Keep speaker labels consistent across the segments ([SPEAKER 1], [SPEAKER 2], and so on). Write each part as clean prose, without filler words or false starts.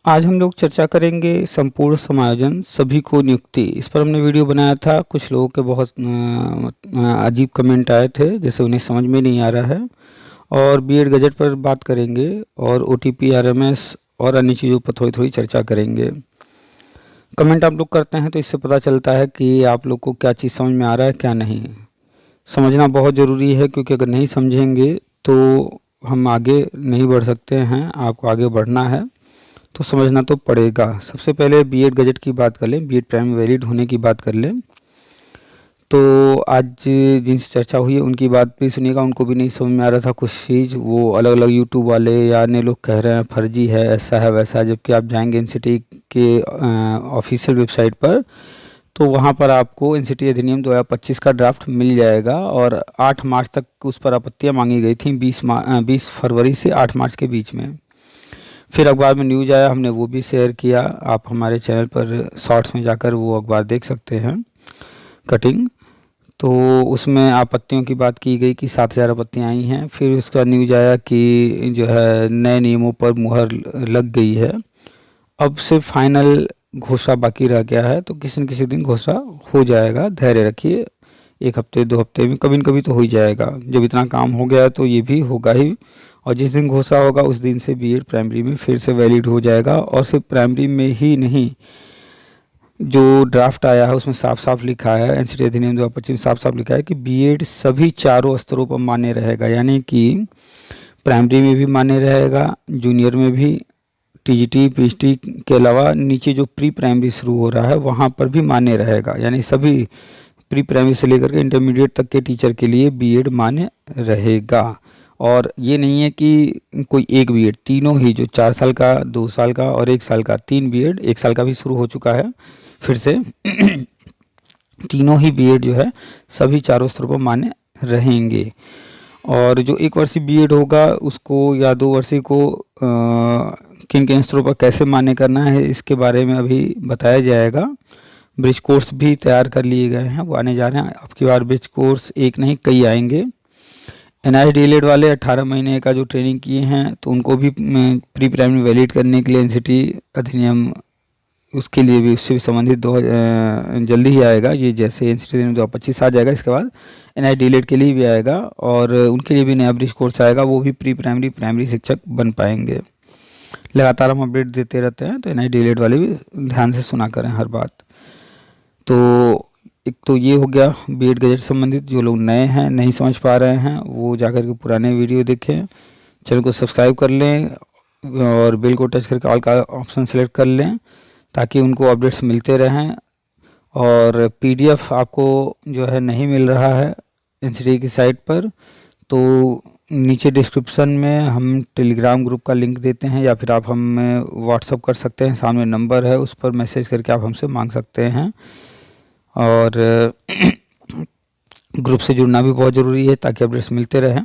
[SPEAKER 1] आज हम लोग चर्चा करेंगे संपूर्ण समायोजन सभी को नियुक्ति। इस पर हमने वीडियो बनाया था। कुछ लोगों के बहुत अजीब कमेंट आए थे, जैसे उन्हें समझ में नहीं आ रहा है। और बीएड गजट पर बात करेंगे और ओटीपी आरएमएस और अन्य चीज़ों पर थोड़ी थोड़ी चर्चा करेंगे। कमेंट आप लोग करते हैं तो इससे पता चलता है कि आप लोग को क्या चीज़ समझ में आ रहा है, क्या नहीं। समझना बहुत ज़रूरी है, क्योंकि अगर नहीं समझेंगे तो हम आगे नहीं बढ़ सकते हैं। आपको आगे बढ़ना है तो समझना तो पड़ेगा। सबसे पहले बीएड गजट की बात कर लें, बीएड प्राइमरी वैलिड होने की बात कर लें। तो आज जिनसे चर्चा हुई है उनकी बात भी सुनिएगा। उनको भी नहीं समझ में आ रहा था कुछ चीज़, वो अलग अलग यूट्यूब वाले या अन्य लोग कह रहे हैं फर्जी है, ऐसा है वैसा है। जबकि आप जाएंगे एनसीटी के ऑफिशियल वेबसाइट पर तो वहाँ पर आपको एनसीटी अधिनियम 2025 का ड्राफ्ट मिल जाएगा। और 8 मार्च तक उस पर आपत्तियाँ मांगी गई थी, 20 फरवरी से 8 मार्च के बीच में। फिर अखबार में न्यूज़ आया, हमने वो भी शेयर किया। आप हमारे चैनल पर शॉर्ट्स में जाकर वो अखबार देख सकते हैं, कटिंग। तो उसमें आपत्तियों की बात की गई कि 7,000 आपत्तियाँ आई हैं। फिर उसका न्यूज़ आया कि जो है नए नियमों पर मुहर लग गई है। अब सिर्फ फाइनल घोषणा बाकी रह गया है, तो किसी न किसी दिन घोषणा हो जाएगा। धैर्य रखिए, 1 हफ्ते 2 हफ्ते में कभी न कभी तो हो ही जाएगा। जब इतना काम हो गया है तो ये भी होगा ही। और जिस दिन घोषणा होगा उस दिन से बीएड प्राइमरी में फिर से वैलिड हो जाएगा। और सिर्फ प्राइमरी में ही नहीं, जो ड्राफ्ट आया है उसमें साफ साफ लिखा है, एनसीटी अधिनियम 2025 में साफ साफ लिखा है कि बीएड सभी चारों स्तरों पर मान्य रहेगा। यानी कि प्राइमरी में भी मान्य रहेगा, जूनियर में भी, टीजीटी पीएचडी के अलावा नीचे जो प्री प्राइमरी शुरू हो रहा है वहाँ पर भी मान्य रहेगा। यानी सभी प्री प्राइमरी से लेकर के इंटरमीडिएट तक के टीचर के लिए बीएड मान्य रहेगा। और ये नहीं है कि कोई एक बीएड, तीनों ही, जो 4 साल का, 2 साल का और 1 साल का, 3 बीएड, 1 साल का भी शुरू हो चुका है फिर से तीनों ही बीएड जो है सभी चारों स्तरों पर मान्य रहेंगे। और जो 1 वर्षीय बीएड होगा उसको या 2 वर्षीय को किन किन स्तरों पर कैसे मान्य करना है इसके बारे में अभी बताया जाएगा। ब्रिज कोर्स भी तैयार कर लिए गए हैं, वो आने जा रहे हैं। आपकी बार ब्रिज कोर्स एक नहीं कई आएंगे। एनआईटी डीएलएड वाले 18 महीने का जो ट्रेनिंग किए हैं तो उनको भी प्री प्राइमरी वैलिड करने के लिए एनसीटी अधिनियम, उसके लिए भी, उससे भी संबंधित जल्दी ही आएगा। ये जैसे एनसीटी अधिनियम 2025 आ जाएगा, इसके बाद एनआईटी डीएलएड के लिए भी आएगा और उनके लिए भी नया ब्रिज कोर्स आएगा। वो भी प्री प्राइमरी प्राइमरी शिक्षक बन पाएंगे। लगातार हम अपडेट देते रहते हैं, तो एनआईटी डीएलएड वाले भी ध्यान से सुना करें हर बात। तो एक तो ये हो गया बीएड गजट संबंधित। जो लोग नए हैं, नहीं समझ पा रहे हैं, वो जाकर के पुराने वीडियो देखें। चैनल को सब्सक्राइब कर लें और बेल को टच करके ऑल का ऑप्शन सेलेक्ट कर लें, ताकि उनको अपडेट्स मिलते रहें। और पीडीएफ आपको जो है नहीं मिल रहा है एनसीटी की साइट पर, तो नीचे डिस्क्रिप्शन में हम टेलीग्राम ग्रुप का लिंक देते हैं, या फिर आप हमें व्हाट्सअप कर सकते हैं। सामने नंबर है, उस पर मैसेज करके आप हमसे मांग सकते हैं। और ग्रुप से जुड़ना भी बहुत ज़रूरी है ताकि अपडेट्स मिलते रहें।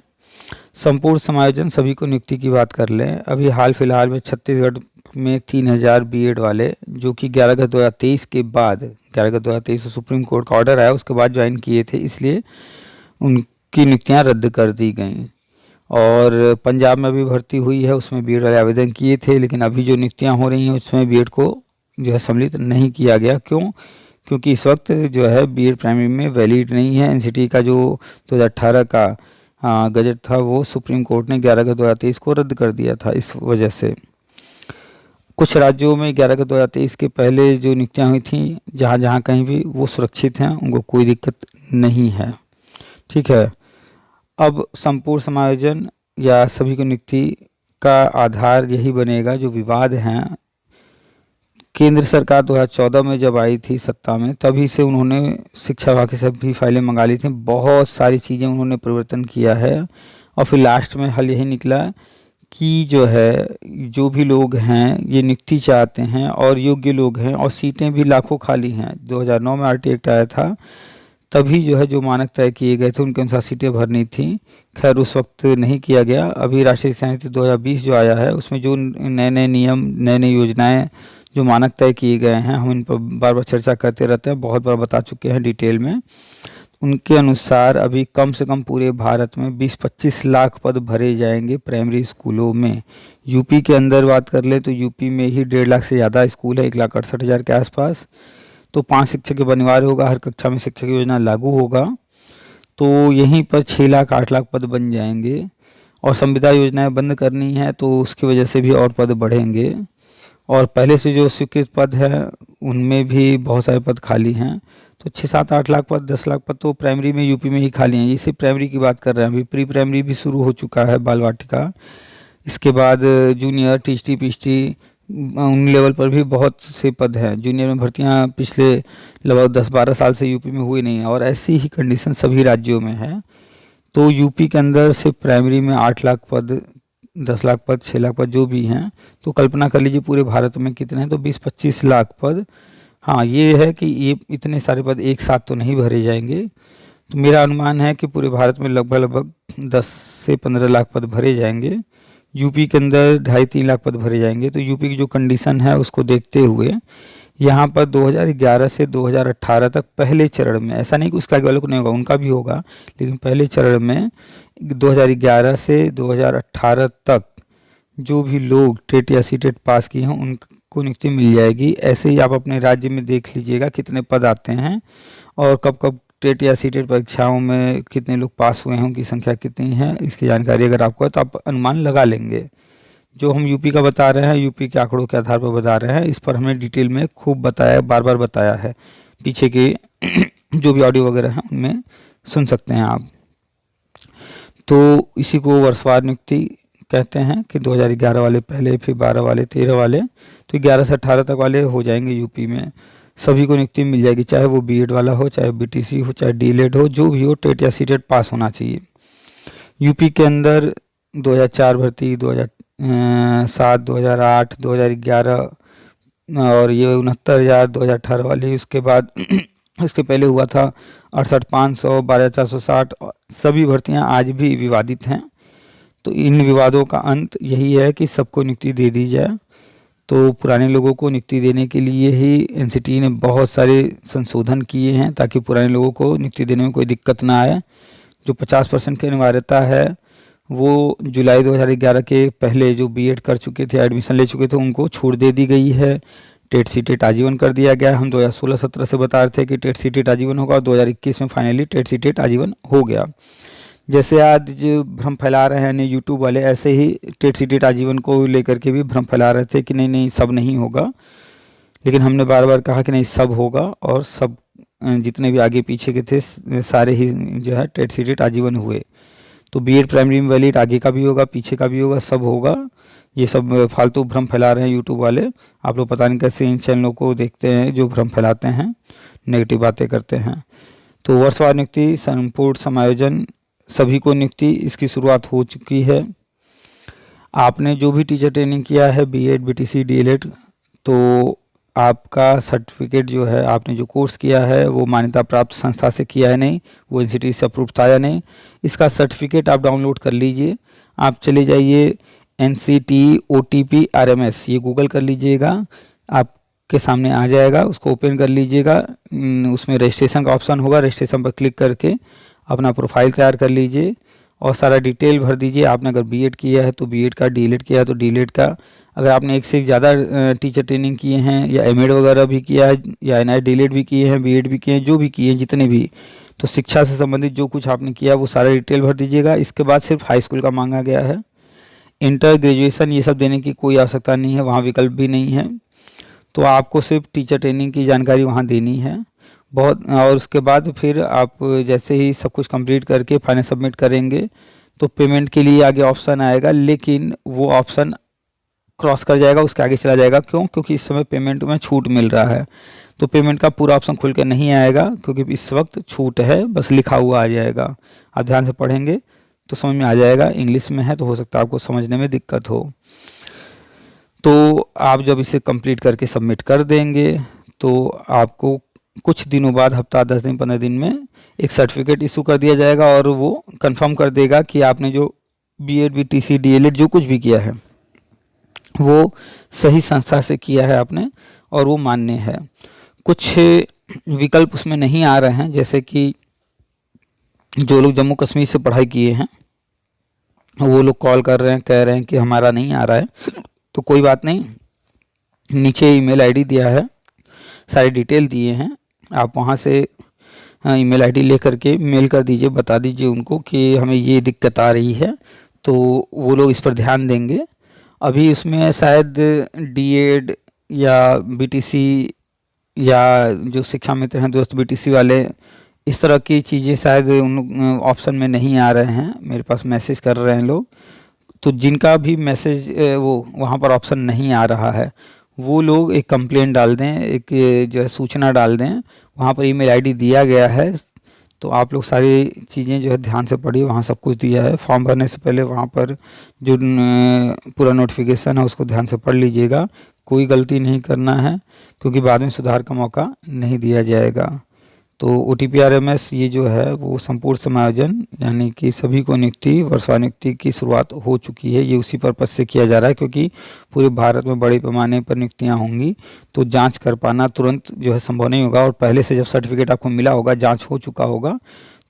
[SPEAKER 1] संपूर्ण समायोजन सभी को नियुक्ति की बात कर लें। अभी हाल फिलहाल में छत्तीसगढ़ में 3,000 बीएड वाले, जो कि 11 अगस्त 2023 के बाद, 11 अगस्त 2023 को सुप्रीम कोर्ट का ऑर्डर आया, उसके बाद ज्वाइन किए थे, इसलिए उनकी नियुक्तियां रद्द कर दी गई। और पंजाब में भी भर्ती हुई है, उसमें बीएड वाले आवेदन किए थे, लेकिन अभी जो नियुक्तियां हो रही हैं उसमें बीएड को जो है सम्मिलित नहीं किया गया। क्यों? क्योंकि इस वक्त जो है बीएड प्राइमरी में वैलिड नहीं है। एनसीटी का जो 2018 का गजट था वो सुप्रीम कोर्ट ने 11 अगस्त 2023 को रद्द कर दिया था। इस वजह से कुछ राज्यों में 11 अगस्त 2023 के पहले जो नियुक्तियाँ हुई थी, जहाँ जहाँ कहीं भी, वो सुरक्षित हैं, उनको कोई दिक्कत नहीं है। ठीक है। अब संपूर्ण समायोजन या सभी को नियुक्ति का आधार यही बनेगा। जो विवाद हैं, केंद्र सरकार 2014 में जब आई थी सत्ता में, तभी से उन्होंने शिक्षा विभाग की सभी फाइलें मंगा ली थी। बहुत सारी चीज़ें उन्होंने परिवर्तन किया है और फिर लास्ट में हल यही निकला कि जो है, जो भी लोग हैं ये नियुक्ति चाहते हैं और योग्य लोग हैं, और सीटें भी लाखों खाली हैं। 2009 में आरटी एक्ट आया था, तभी जो है जो मानक तय किए गए थे उनके अनुसार सीटें भरनी थी। खैर उस वक्त नहीं किया गया। अभी राष्ट्रीय शिक्षा नीति 2020 जो आया है उसमें जो नए नए नियम, नए नई योजनाएं, जो मानक तय किए गए हैं, हम इन पर बार बार चर्चा करते रहते हैं, बहुत बार बता चुके हैं डिटेल में। उनके अनुसार अभी कम से कम पूरे भारत में 20-25 लाख पद भरे जाएंगे प्राइमरी स्कूलों में। यूपी के अंदर बात कर ले तो यूपी में ही 1.5 लाख से ज़्यादा स्कूल है, 1,68,000 के आसपास। तो 5 शिक्षक का अनिवार्य होगा, हर कक्षा में शिक्षक योजना लागू होगा, तो यहीं पर 6 लाख 8 लाख पद बन जाएंगे। और संविदा योजनाएं बंद करनी है तो उसकी वजह से भी और पद बढ़ेंगे। और पहले से जो स्वीकृत पद है उनमें भी बहुत सारे पद खाली हैं, तो 6-7-8 लाख पद, 10 लाख पद तो प्राइमरी में यूपी में ही खाली हैं। इसे प्राइमरी की बात कर रहे हैं। अभी प्री प्राइमरी भी शुरू हो चुका है, बाल वाटिका। इसके बाद जूनियर, टीचटी, पीचटी, उन लेवल पर भी बहुत से पद हैं। जूनियर में भर्तियां पिछले लगभग 10-12 साल से यूपी में हुई नहीं है, और ऐसी ही कंडीशन सभी राज्यों में है। तो यूपी के अंदर सिर्फ प्राइमरी में 8 लाख पद, 10 लाख पद, 6 लाख पद जो भी हैं, तो कल्पना कर लीजिए पूरे भारत में कितने हैं, तो 20-25 लाख पद। हाँ, ये है कि ये इतने सारे पद एक साथ तो नहीं भरे जाएंगे, तो मेरा अनुमान है कि पूरे भारत में लगभग 10 से 15 लाख पद भरे जाएंगे। यूपी के अंदर 2.5-3 लाख पद भरे जाएंगे। तो यूपी की जो कंडीशन है उसको देखते हुए यहाँ पर 2011 से 2018 तक पहले चरण में, ऐसा नहीं कि उसके आगे वालों को नहीं होगा, उनका भी होगा, लेकिन पहले चरण में 2011 से 2018 तक जो भी लोग टेट या सीटेट पास किए हैं उनको नियुक्ति मिल जाएगी। ऐसे ही आप अपने राज्य में देख लीजिएगा कितने पद आते हैं और कब कब टेट या सीटेट परीक्षाओं में कितने लोग पास हुए हैं, उनकी संख्या कितनी है, इसकी जानकारी अगर आपको है तो आप अनुमान लगा लेंगे। जो हम यूपी का बता रहे हैं, यूपी के आंकड़ों के आधार पर बता रहे हैं, इस पर हमने डिटेल में खूब बताया, बार बार बताया है। पीछे के जो भी ऑडियो वगैरह हैं उनमें सुन सकते हैं आप। तो इसी को वर्षवार नियुक्ति कहते हैं कि 2011 वाले पहले, फिर 12 वाले, 13 वाले, तो 11 से 18 तक वाले हो जाएंगे यूपी में। सभी को नियुक्ति मिल जाएगी, चाहे वो बीएड वाला हो, चाहे बीटीसी हो, चाहे डीएलएड हो, जो भी हो, टेट या सीटेट पास होना चाहिए। यूपी के अंदर 2004 भर्ती, 2007, 2008, 2011 और ये 69,000 2018 वाली। उसके बाद इसके पहले हुआ था 68,500, 12,460। सभी भर्तियां आज भी विवादित हैं। तो इन विवादों का अंत यही है कि सबको नियुक्ति दे दी जाए। तो पुराने लोगों को नियुक्ति देने के लिए ही एनसीटी ने बहुत सारे संशोधन किए हैं ताकि पुराने लोगों को नियुक्ति देने में कोई दिक्कत ना आए। जो 50% की अनिवार्यता है वो जुलाई 2011 के पहले जो बीएड कर चुके थे, एडमिशन ले चुके थे, उनको छूट दे दी गई है। टेट सीटेट आजीवन कर दिया गया। हम 2016-17 से बता रहे थे कि टेट सीटेट आजीवन होगा और 2021 में फाइनली टेट सीटेट आजीवन हो गया। जैसे आज जो भ्रम फैला रहे हैं यूट्यूब वाले, ऐसे ही टेट सीटेट आजीवन को लेकर के भी भ्रम फैला रहे थे कि नहीं नहीं सब नहीं होगा। लेकिन हमने बार बार कहा कि नहीं, सब होगा, और सब जितने भी आगे पीछे के थे सारे ही जो है टेट सीटेट आजीवन हुए। तो बीएड प्राइमरी में वैलिड आगे का भी होगा, पीछे का भी होगा, सब होगा। ये सब फालतू भ्रम फैला रहे हैं यूट्यूब वाले। आप लोग पता नहीं कैसे इन चैनलों को देखते हैं जो भ्रम फैलाते हैं, नेगेटिव बातें करते हैं। तो वर्षवार नियुक्ति, संपूर्ण समायोजन, सभी को नियुक्ति, इसकी शुरुआत हो चुकी है। आपने जो भी टीचर ट्रेनिंग किया है, बीएड, बीटीसी, डीएलएड, तो आपका सर्टिफिकेट जो है, आपने जो कोर्स किया है वो मान्यता प्राप्त संस्था से किया है नहीं, वो एनसीटी से अप्रूव था या नहीं, इसका सर्टिफिकेट आप डाउनलोड कर लीजिए। आप चले जाइए NCT OTP RMS, ये गूगल कर लीजिएगा, आपके सामने आ जाएगा, उसको ओपन कर लीजिएगा। उसमें रजिस्ट्रेशन का ऑप्शन होगा, रजिस्ट्रेशन पर क्लिक करके अपना प्रोफाइल तैयार कर लीजिए और सारा डिटेल भर दीजिए। आपने अगर बीएड किया है तो बीएड का, डीएलएड किया है तो डीएलएड का, अगर आपने एक से एक ज़्यादा टीचर ट्रेनिंग किए हैं या एमएड वगैरह भी किया है या एनआई डीएलएड भी किए हैं, बीएड भी किए हैं, जो भी किए हैं जितने भी, तो शिक्षा से संबंधित जो कुछ आपने किया वो सारा डिटेल भर दीजिएगा। इसके बाद सिर्फ हाई स्कूल का मांगा गया है, इंटर, ग्रेजुएशन ये सब देने की कोई आवश्यकता नहीं है, वहाँ विकल्प भी नहीं है। तो आपको सिर्फ टीचर ट्रेनिंग की जानकारी वहाँ देनी है बहुत। और उसके बाद फिर आप जैसे ही सब कुछ कंप्लीट करके फाइनल सबमिट करेंगे तो पेमेंट के लिए आगे ऑप्शन आएगा, लेकिन वो ऑप्शन क्रॉस कर जाएगा, उसके आगे चला जाएगा। क्यों? क्योंकि इस समय पेमेंट में छूट मिल रहा है, तो पेमेंट का पूरा ऑप्शन खुल के नहीं आएगा क्योंकि इस वक्त छूट है, बस लिखा हुआ आ जाएगा। आप ध्यान से पढ़ेंगे तो समझ में आ जाएगा। इंग्लिश में है तो हो सकता है आपको समझने में दिक्कत हो। तो आप जब इसे कंप्लीट करके सबमिट कर देंगे तो आपको कुछ दिनों बाद, हफ्ता, 10 दिन, 15 दिन में एक सर्टिफिकेट इशू कर दिया जाएगा और वो कंफर्म कर देगा कि आपने जो बीएड, बीटीसी, डीएलएड जो कुछ भी किया है वो सही संस्था से किया है आपने और वो मान्य है। कुछ विकल्प उसमें नहीं आ रहे हैं, जैसे कि जो लोग जम्मू कश्मीर से पढ़ाई किए हैं वो लोग कॉल कर रहे हैं, कह रहे हैं कि हमारा नहीं आ रहा है। तो कोई बात नहीं, नीचे ईमेल आईडी दिया है, सारी डिटेल दिए हैं, आप वहाँ से ईमेल आईडी लेकर के मेल कर दीजिए, बता दीजिए उनको कि हमें ये दिक्कत आ रही है, तो वो लोग इस पर ध्यान देंगे। अभी उसमें शायद डीएड या बीटीसी या जो शिक्षा मित्र हैं दोस्त बीटीसी वाले, इस तरह की चीज़ें शायद उन ऑप्शन में नहीं आ रहे हैं। मेरे पास मैसेज कर रहे हैं लोग, तो जिनका भी मैसेज वो वहाँ पर ऑप्शन नहीं आ रहा है वो लोग एक कंप्लेंट डाल दें, एक जो है सूचना डाल दें। वहाँ पर ईमेल आईडी दिया गया है, तो आप लोग सारी चीज़ें जो है ध्यान से पढ़िए, वहाँ सब कुछ दिया है। फॉर्म भरने से पहले वहाँ पर जो पूरा नोटिफिकेशन है उसको ध्यान से पढ़ लीजिएगा, कोई गलती नहीं करना है, क्योंकि बाद में सुधार का मौका नहीं दिया जाएगा। तो OTPRMS ये जो है वो संपूर्ण समायोजन यानी कि सभी को नियुक्ति वर्षवार नियुक्ति की शुरुआत हो चुकी है। ये उसी पर्पज़ से किया जा रहा है क्योंकि पूरे भारत में बड़े पैमाने पर नियुक्तियां होंगी, तो जांच कर पाना तुरंत जो है संभव नहीं होगा। और पहले से जब सर्टिफिकेट आपको मिला होगा, जांच हो चुका होगा,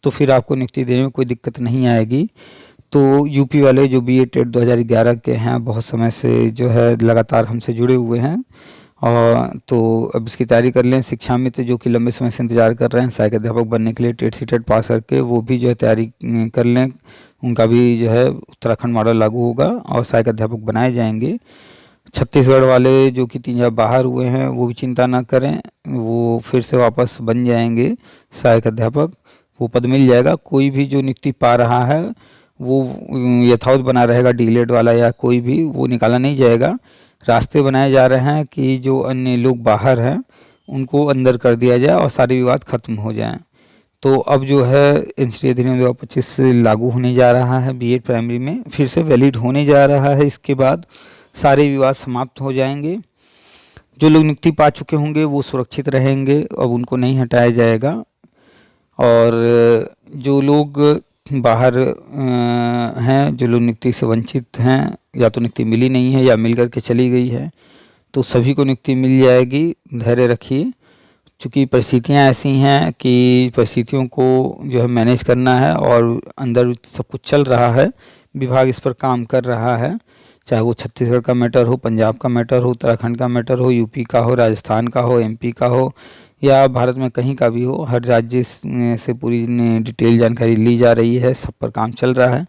[SPEAKER 1] तो फिर आपको नियुक्ति देने में कोई दिक्कत नहीं आएगी। तो यूपी वाले जो BEd टेट 2011 के हैं, बहुत समय से जो है लगातार हमसे जुड़े हुए हैं, और तो अब इसकी तैयारी कर लें। शिक्षा मित्र जो कि लंबे समय से इंतजार कर रहे हैं सहायक अध्यापक बनने के लिए टेट सी टेट पास करके, वो भी जो है तैयारी कर लें। उनका भी जो है उत्तराखंड मॉडल लागू होगा और सहायक अध्यापक बनाए जाएंगे। छत्तीसगढ़ वाले जो कि 3 बार बाहर हुए हैं वो भी चिंता ना करें, वो फिर से वापस बन जाएंगे सहायक अध्यापक, वो पद मिल जाएगा। कोई भी जो नियुक्ति पा रहा है वो यथावत बना रहेगा, डीलेट वाला या कोई भी वो निकाला नहीं जाएगा। रास्ते बनाए जा रहे हैं कि जो अन्य लोग बाहर हैं उनको अंदर कर दिया जाए और सारे विवाद खत्म हो जाएं। तो अब जो है एनसीटी अधिनियम 2025 लागू होने जा रहा है, बीएड प्राइमरी में फिर से वैलिड होने जा रहा है। इसके बाद सारे विवाद समाप्त हो जाएंगे। जो लोग नियुक्ति पा चुके होंगे वो सुरक्षित रहेंगे, अब उनको नहीं हटाया जाएगा। और जो लोग बाहर हैं, जो लोग नियुक्ति से वंचित हैं, या तो नियुक्ति मिली नहीं है या मिल करके चली गई है, तो सभी को नियुक्ति मिल जाएगी। धैर्य रखिए, चूँकि परिस्थितियाँ ऐसी हैं कि परिस्थितियों को जो है मैनेज करना है और अंदर सब कुछ चल रहा है, विभाग इस पर काम कर रहा है। चाहे वो छत्तीसगढ़ का मैटर हो, पंजाब का मैटर हो, उत्तराखंड का मैटर हो, यूपी का हो, राजस्थान का हो, एमपी का हो, या भारत में कहीं का भी हो, हर राज्य से पूरी डिटेल जानकारी ली जा रही है, सब पर काम चल रहा है।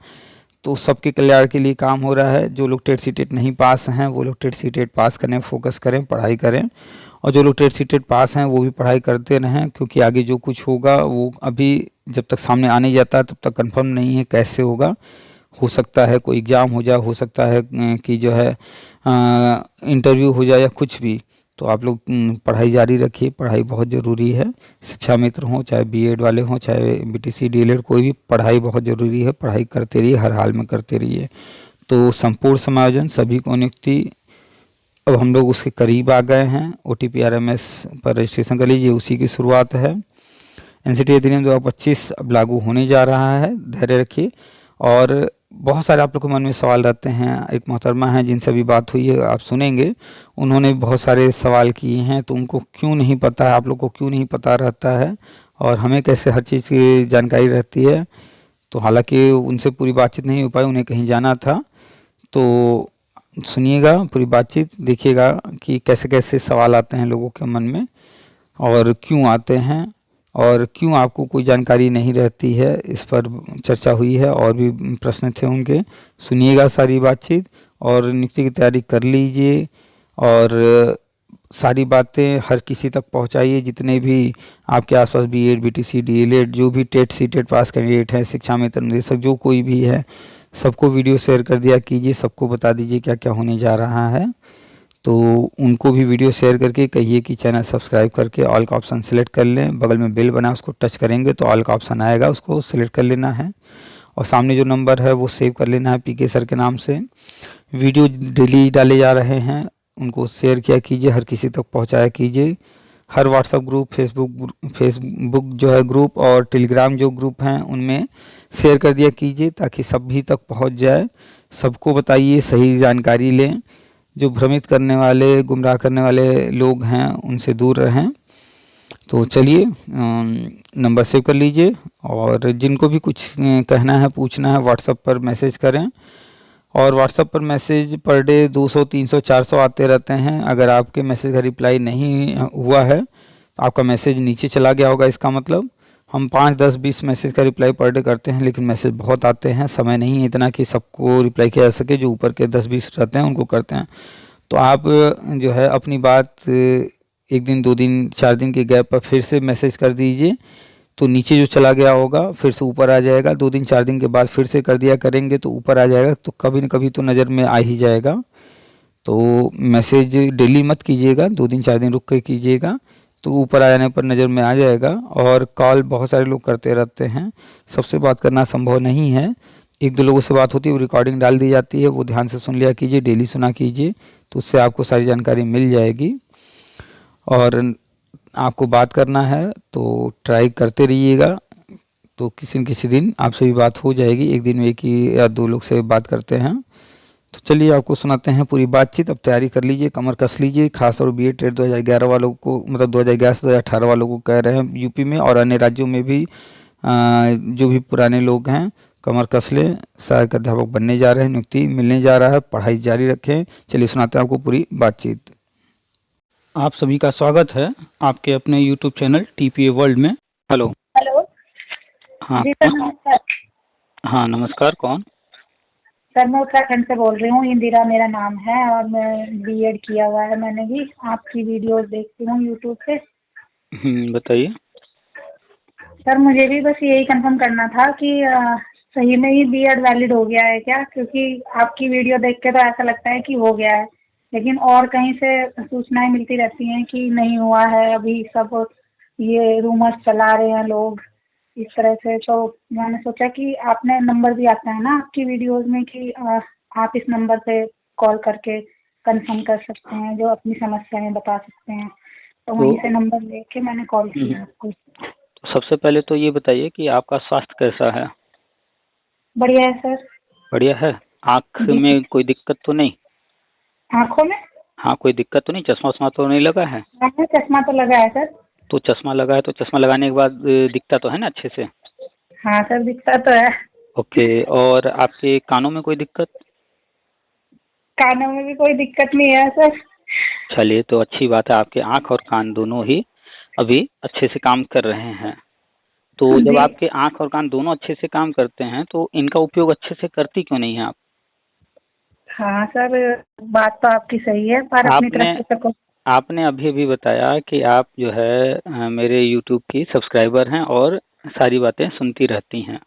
[SPEAKER 1] तो सबके कल्याण के लिए काम हो रहा है। जो लोग टेट सी टेट नहीं पास हैं वो लोग टेट सी टेट पास करें, फोकस करें, पढ़ाई करें। और जो लोग टेट सी टेट पास हैं वो भी पढ़ाई करते रहें, क्योंकि आगे जो कुछ होगा वो अभी जब तक सामने आ नहीं जाता तब तक कंफर्म नहीं है कैसे होगा। हो सकता है कोई एग्ज़ाम हो जाए, हो सकता है कि जो है इंटरव्यू हो जाए या कुछ भी। तो आप लोग पढ़ाई जारी रखिए, पढ़ाई बहुत ज़रूरी है। शिक्षा मित्र हों, चाहे बीएड वाले हों, चाहे बीटीसी डीएलएड, कोई भी पढ़ाई बहुत ज़रूरी है। पढ़ाई करते रहिए, हर हाल में करते रहिए। तो संपूर्ण समायोजन सभी को नियुक्ति, अब हम लोग उसके करीब आ गए हैं। OTPRMS पर रजिस्ट्रेशन कर लीजिए, उसी की शुरुआत है। एनसीटी अधिनियम 2025 अब लागू होने जा रहा है, धैर्य रखिए। और बहुत सारे आप लोग के मन में सवाल रहते हैं। एक मोहतरमा है जिनसे अभी बात हुई है, आप सुनेंगे, उन्होंने बहुत सारे सवाल किए हैं। तो उनको क्यों नहीं पता है, आप लोग को क्यों नहीं पता रहता है और हमें कैसे हर चीज़ की जानकारी रहती है। तो हालांकि उनसे पूरी बातचीत नहीं हो पाई, उन्हें कहीं जाना था। तो सुनिएगा पूरी बातचीत, देखिएगा कि कैसे कैसे सवाल आते हैं लोगों के मन में और क्यों आते हैं, और क्यों आपको कोई जानकारी नहीं रहती है। इस पर चर्चा हुई है और भी प्रश्न थे उनके। सुनिएगा सारी बातचीत और नियुक्ति की तैयारी कर लीजिए और सारी बातें हर किसी तक पहुंचाइए। जितने भी आपके आसपास बीएड, बीटीसी, डीएलएड, जो भी TET C TET pass candidate हैं, शिक्षा मित्र निदेशक, जो कोई भी है, सबको वीडियो शेयर कर दिया कीजिए, सबको बता दीजिए क्या क्या होने जा रहा है। तो उनको भी वीडियो शेयर करके कहिए कि चैनल सब्सक्राइब करके ऑल का ऑप्शन सेलेक्ट कर लें। बगल में बेल बना, उसको टच करेंगे तो ऑल का ऑप्शन आएगा, उसको सेलेक्ट कर लेना है। और सामने जो नंबर है वो सेव कर लेना है पीके सर के नाम से। वीडियो डेली डाले जा रहे हैं, उनको शेयर किया कीजिए, हर किसी तक पहुंचाया कीजिए। हर व्हाट्सएप ग्रुप, फेसबुक जो है ग्रुप और टेलीग्राम जो ग्रुप हैं उनमें शेयर कर दिया कीजिए ताकि सभी तक पहुंच जाए। सबको बताइए, सही जानकारी लें। जो भ्रमित करने वाले, गुमराह करने वाले लोग हैं उनसे दूर रहें। तो चलिए नंबर सेव कर लीजिए, और जिनको भी कुछ कहना है, पूछना है, व्हाट्सएप पर मैसेज करें। और व्हाट्सएप पर मैसेज पर डे 200, 300, 400 आते रहते हैं। अगर आपके मैसेज का रिप्लाई नहीं हुआ है तो आपका मैसेज नीचे चला गया होगा। इसका मतलब हम 5, 10, 20 मैसेज का रिप्लाई पर डे करते हैं, लेकिन मैसेज बहुत आते हैं, समय नहीं है इतना कि सबको रिप्लाई किया जा सके। जो ऊपर के 10-20 रहते हैं उनको करते हैं। तो आप जो है अपनी बात 1 दिन, 2 दिन, 4 दिन के गैप पर फिर से मैसेज कर दीजिए, तो नीचे जो चला गया होगा फिर से ऊपर आ जाएगा। 2 दिन, 4 दिन के बाद फिर से कर दिया करेंगे तो ऊपर आ जाएगा, तो कभी न कभी तो नज़र में आ ही जाएगा। तो मैसेज डेली मत कीजिएगा, 2 दिन, 4 दिन रुक के कीजिएगा, तो ऊपर आ जाने पर नज़र में आ जाएगा। और कॉल बहुत सारे लोग करते रहते हैं, सबसे बात करना संभव नहीं है। 1-2 लोगों से बात होती है, वो रिकॉर्डिंग डाल दी जाती है, वो ध्यान से सुन लिया कीजिए, डेली सुना कीजिए, तो उससे आपको सारी जानकारी मिल जाएगी। और आपको बात करना है तो ट्राई करते रहिएगा, तो किसी न किसी दिन आपसे भी बात हो जाएगी। एक दिन में 1 ही या 2 लोग से बात करते हैं। तो चलिए आपको सुनाते हैं पूरी बातचीत। अब तैयारी कर लीजिए, कमर कस लीजिए। खासतौर बीएड टेट 2011 वालों को, मतलब 2011 से 2018 वालों को कह रहे हैं, यूपी में और अन्य राज्यों में भी जो भी पुराने लोग हैं कमर कस लें। सहायक अध्यापक बनने जा रहे हैं, नियुक्ति मिलने जा रहा है, पढ़ाई जारी रखें। चलिए सुनाते हैं आपको पूरी बातचीत। आप सभी का स्वागत है आपके अपने यूट्यूब चैनल टीपीए वर्ल्ड में। हेलो।
[SPEAKER 2] हेलो।
[SPEAKER 1] हाँ
[SPEAKER 2] जी सर, नमस्कार।
[SPEAKER 1] हाँ नमस्कार, कौन?
[SPEAKER 2] सर मैं उत्तराखंड से बोल रही हूँ, इंदिरा मेरा नाम है और मैं बीएड किया हुआ है। मैंने भी आपकी वीडियोस देखती हूँ यूट्यूब पे।
[SPEAKER 1] बताइए।
[SPEAKER 2] सर मुझे भी बस यही कंफर्म करना था कि सही में ही बीएड वैलिड हो गया है क्या? क्योंकि आपकी वीडियो देख के तो ऐसा लगता है कि हो गया है, लेकिन और कहीं से सूचनाएं मिलती रहती हैं कि नहीं हुआ है अभी। सब ये रूमर्स चला रहे हैं लोग इस तरह से। तो मैंने सोचा कि आपने नंबर भी आता है ना आपकी वीडियोस में कि आप इस नंबर पे कॉल करके कंफर्म कर सकते हैं, जो अपनी समस्याएं बता सकते हैं। तो वहीं से नंबर लेके मैंने कॉल किया आपको।
[SPEAKER 1] सबसे पहले तो ये बताइए कि आपका स्वास्थ्य कैसा है?
[SPEAKER 2] बढ़िया है सर।
[SPEAKER 1] बढ़िया है। आँख
[SPEAKER 2] जी।
[SPEAKER 1] में कोई दिक्कत तो नहीं?
[SPEAKER 2] आँखों में?
[SPEAKER 1] हाँ, कोई दिक्कत तो नहीं? चश्मा वश्मा तो नहीं लगा है?
[SPEAKER 2] मैंने चश्मा तो लगा है सर।
[SPEAKER 1] तो चश्मा लगा है तो चश्मा लगाने के बाद दिखता तो है ना अच्छे से?
[SPEAKER 2] हाँ सर, दिखता तो है।
[SPEAKER 1] ओके। और आपके कानों में कोई दिक्कत?
[SPEAKER 2] कानों में भी कोई दिक्कत नहीं है सर।
[SPEAKER 1] चलिए, तो अच्छी बात है, आपके आँख और कान दोनों ही अभी अच्छे से काम कर रहे हैं। तो जब
[SPEAKER 2] जी।
[SPEAKER 1] आपके आँख और कान दोनों अच्छे से काम करते हैं तो इनका उपयोग अच्छे से करती क्यों नहीं है आप?
[SPEAKER 2] हाँ सर, बात तो आपकी सही है, पर अपनी
[SPEAKER 1] आपने
[SPEAKER 2] तरफ से तो
[SPEAKER 1] आपने अभी अभी बताया कि आप जो है मेरे YouTube की सब्सक्राइबर हैं और सारी बातें सुनती रहती हैं।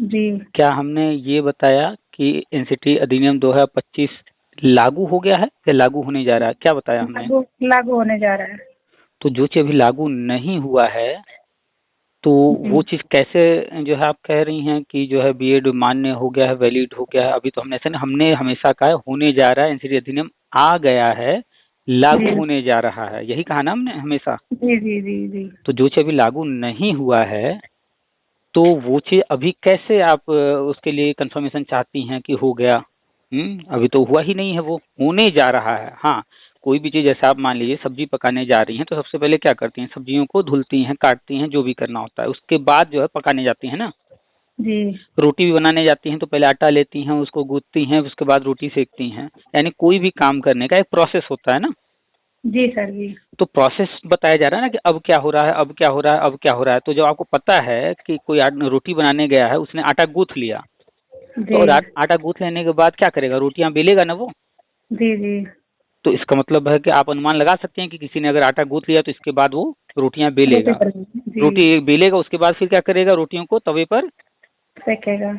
[SPEAKER 2] जी।
[SPEAKER 1] क्या हमने ये बताया कि एनसीटी अधिनियम 2025 लागू हो गया है या लागू होने जा रहा है? क्या बताया हमने?
[SPEAKER 2] लागू होने जा रहा है।
[SPEAKER 1] तो जो चीज अभी लागू नहीं हुआ है, तो
[SPEAKER 2] जी।
[SPEAKER 1] वो चीज कैसे जो है आप कह रही हैं कि जो है बीएड मान्य हो गया है, वैलिड हो गया है? अभी तो हमने ऐसे नहीं, हमने हमेशा कहा है होने जा रहा है, एनसीटी अधिनियम आ गया है, लागू
[SPEAKER 2] जी
[SPEAKER 1] होने जा रहा है, यही कहा ना हमने हमेशा।
[SPEAKER 2] जी जी जी जी।
[SPEAKER 1] तो जो चीज अभी लागू नहीं हुआ है, तो वो चीज अभी कैसे आप उसके लिए कंफर्मेशन चाहती हैं कि हो गया? अभी तो हुआ ही नहीं है, वो होने जा रहा है। हाँ, कोई भी चीज जैसे आप मान लीजिए सब्जी पकाने जा रही हैं, तो सबसे पहले क्या करती हैं? सब्जियों को धुलती हैं, काटती हैं, जो भी करना होता है, उसके बाद जो है पकाने जाती हैं ना।
[SPEAKER 2] जी
[SPEAKER 1] रोटी भी बनाने जाती हैं तो पहले आटा लेती हैं, उसको गूंथती हैं, उसके बाद रोटी सेकती हैं। यानी कोई भी काम करने का एक प्रोसेस होता है ना।
[SPEAKER 2] जी सर। जी
[SPEAKER 1] तो प्रोसेस बताया जा रहा है ना कि अब क्या हो रहा है, अब क्या हो रहा है, अब क्या हो रहा है। तो जब आपको पता है कि कोई रोटी बनाने गया है, उसने आटा गूंथ लिया, तो
[SPEAKER 2] जी
[SPEAKER 1] और आटा गूंथ लेने के बाद क्या करेगा? रोटियां बेलेगा ना वो।
[SPEAKER 2] जी जी।
[SPEAKER 1] तो इसका मतलब है कि आप अनुमान लगा सकते हैं कि किसी ने अगर आटा गूंथ लिया तो इसके बाद वो रोटियां
[SPEAKER 2] रोटी
[SPEAKER 1] बेलेगा।
[SPEAKER 2] पर जी।
[SPEAKER 1] रोटी बेलेगा, उसके बाद फिर क्या करेगा? रोटियों को तवे पर।
[SPEAKER 2] सेकेगा।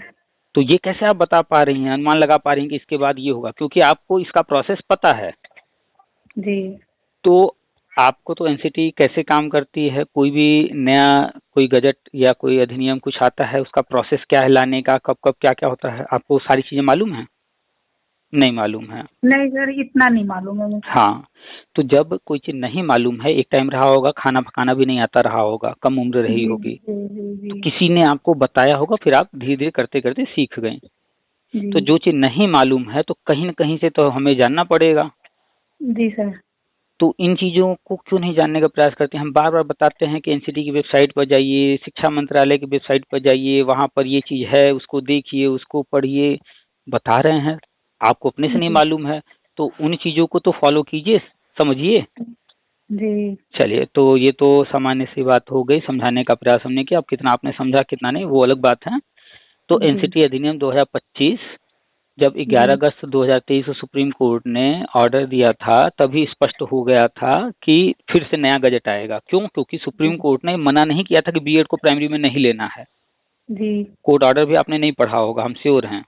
[SPEAKER 1] तो ये कैसे आप बता पा रही हैं, अनुमान लगा पा रही हैं कि इसके बाद ये होगा? क्योंकि आपको इसका प्रोसेस पता है।
[SPEAKER 2] जी
[SPEAKER 1] तो आपको तो एनसीटी कैसे काम करती है, कोई भी नया कोई गजट या कोई अधिनियम कुछ आता है, उसका प्रोसेस क्या है लाने का, कब कब क्या क्या होता है, आपको सारी चीजें मालूम है? नहीं मालूम है।
[SPEAKER 2] नहीं सर, इतना नहीं मालूम है मुझे।
[SPEAKER 1] हाँ, तो जब कोई चीज नहीं मालूम है, एक टाइम रहा होगा खाना पकाना भी नहीं आता रहा होगा, कम उम्र रही
[SPEAKER 2] जी
[SPEAKER 1] होगी,
[SPEAKER 2] जी जी
[SPEAKER 1] तो
[SPEAKER 2] जी
[SPEAKER 1] किसी ने आपको बताया होगा, फिर आप धीरे धीरे करते करते सीख गए।
[SPEAKER 2] जी
[SPEAKER 1] तो जो चीज नहीं मालूम है तो कहीं न कहीं से तो हमें जानना पड़ेगा।
[SPEAKER 2] जी सर।
[SPEAKER 1] तो इन चीज़ों को क्यों नहीं जानने का प्रयास करते हैं? हम बार बार बताते हैं कि एनसीटी की वेबसाइट पर जाइए, शिक्षा मंत्रालय की वेबसाइट पर जाइए, वहाँ पर ये चीज़ है, उसको देखिए, उसको पढ़िए, बता रहे हैं। आपको अपने से नहीं
[SPEAKER 2] जी
[SPEAKER 1] मालूम है तो उन चीज़ों को तो फॉलो कीजिए, समझिए।
[SPEAKER 2] जी
[SPEAKER 1] चलिए, तो ये तो सामान्य सी बात हो गई, समझाने का प्रयास हमने किया। अब कितना आपने समझा कितना नहीं वो अलग बात है। तो
[SPEAKER 2] जी
[SPEAKER 1] एनसीटी अधिनियम 2025 जब 11
[SPEAKER 2] जी
[SPEAKER 1] अगस्त 2023 को सुप्रीम कोर्ट ने ऑर्डर दिया था, तभी स्पष्ट हो गया था कि फिर से नया गजट आएगा। क्यों? क्योंकि सुप्रीम
[SPEAKER 2] जी
[SPEAKER 1] कोर्ट ने मना नहीं किया था कि बीएड को प्राइमरी में नहीं लेना है।
[SPEAKER 2] जी।
[SPEAKER 1] कोर्ट ऑर्डर भी आपने नहीं पढ़ा होगा, हम श्योर हैं।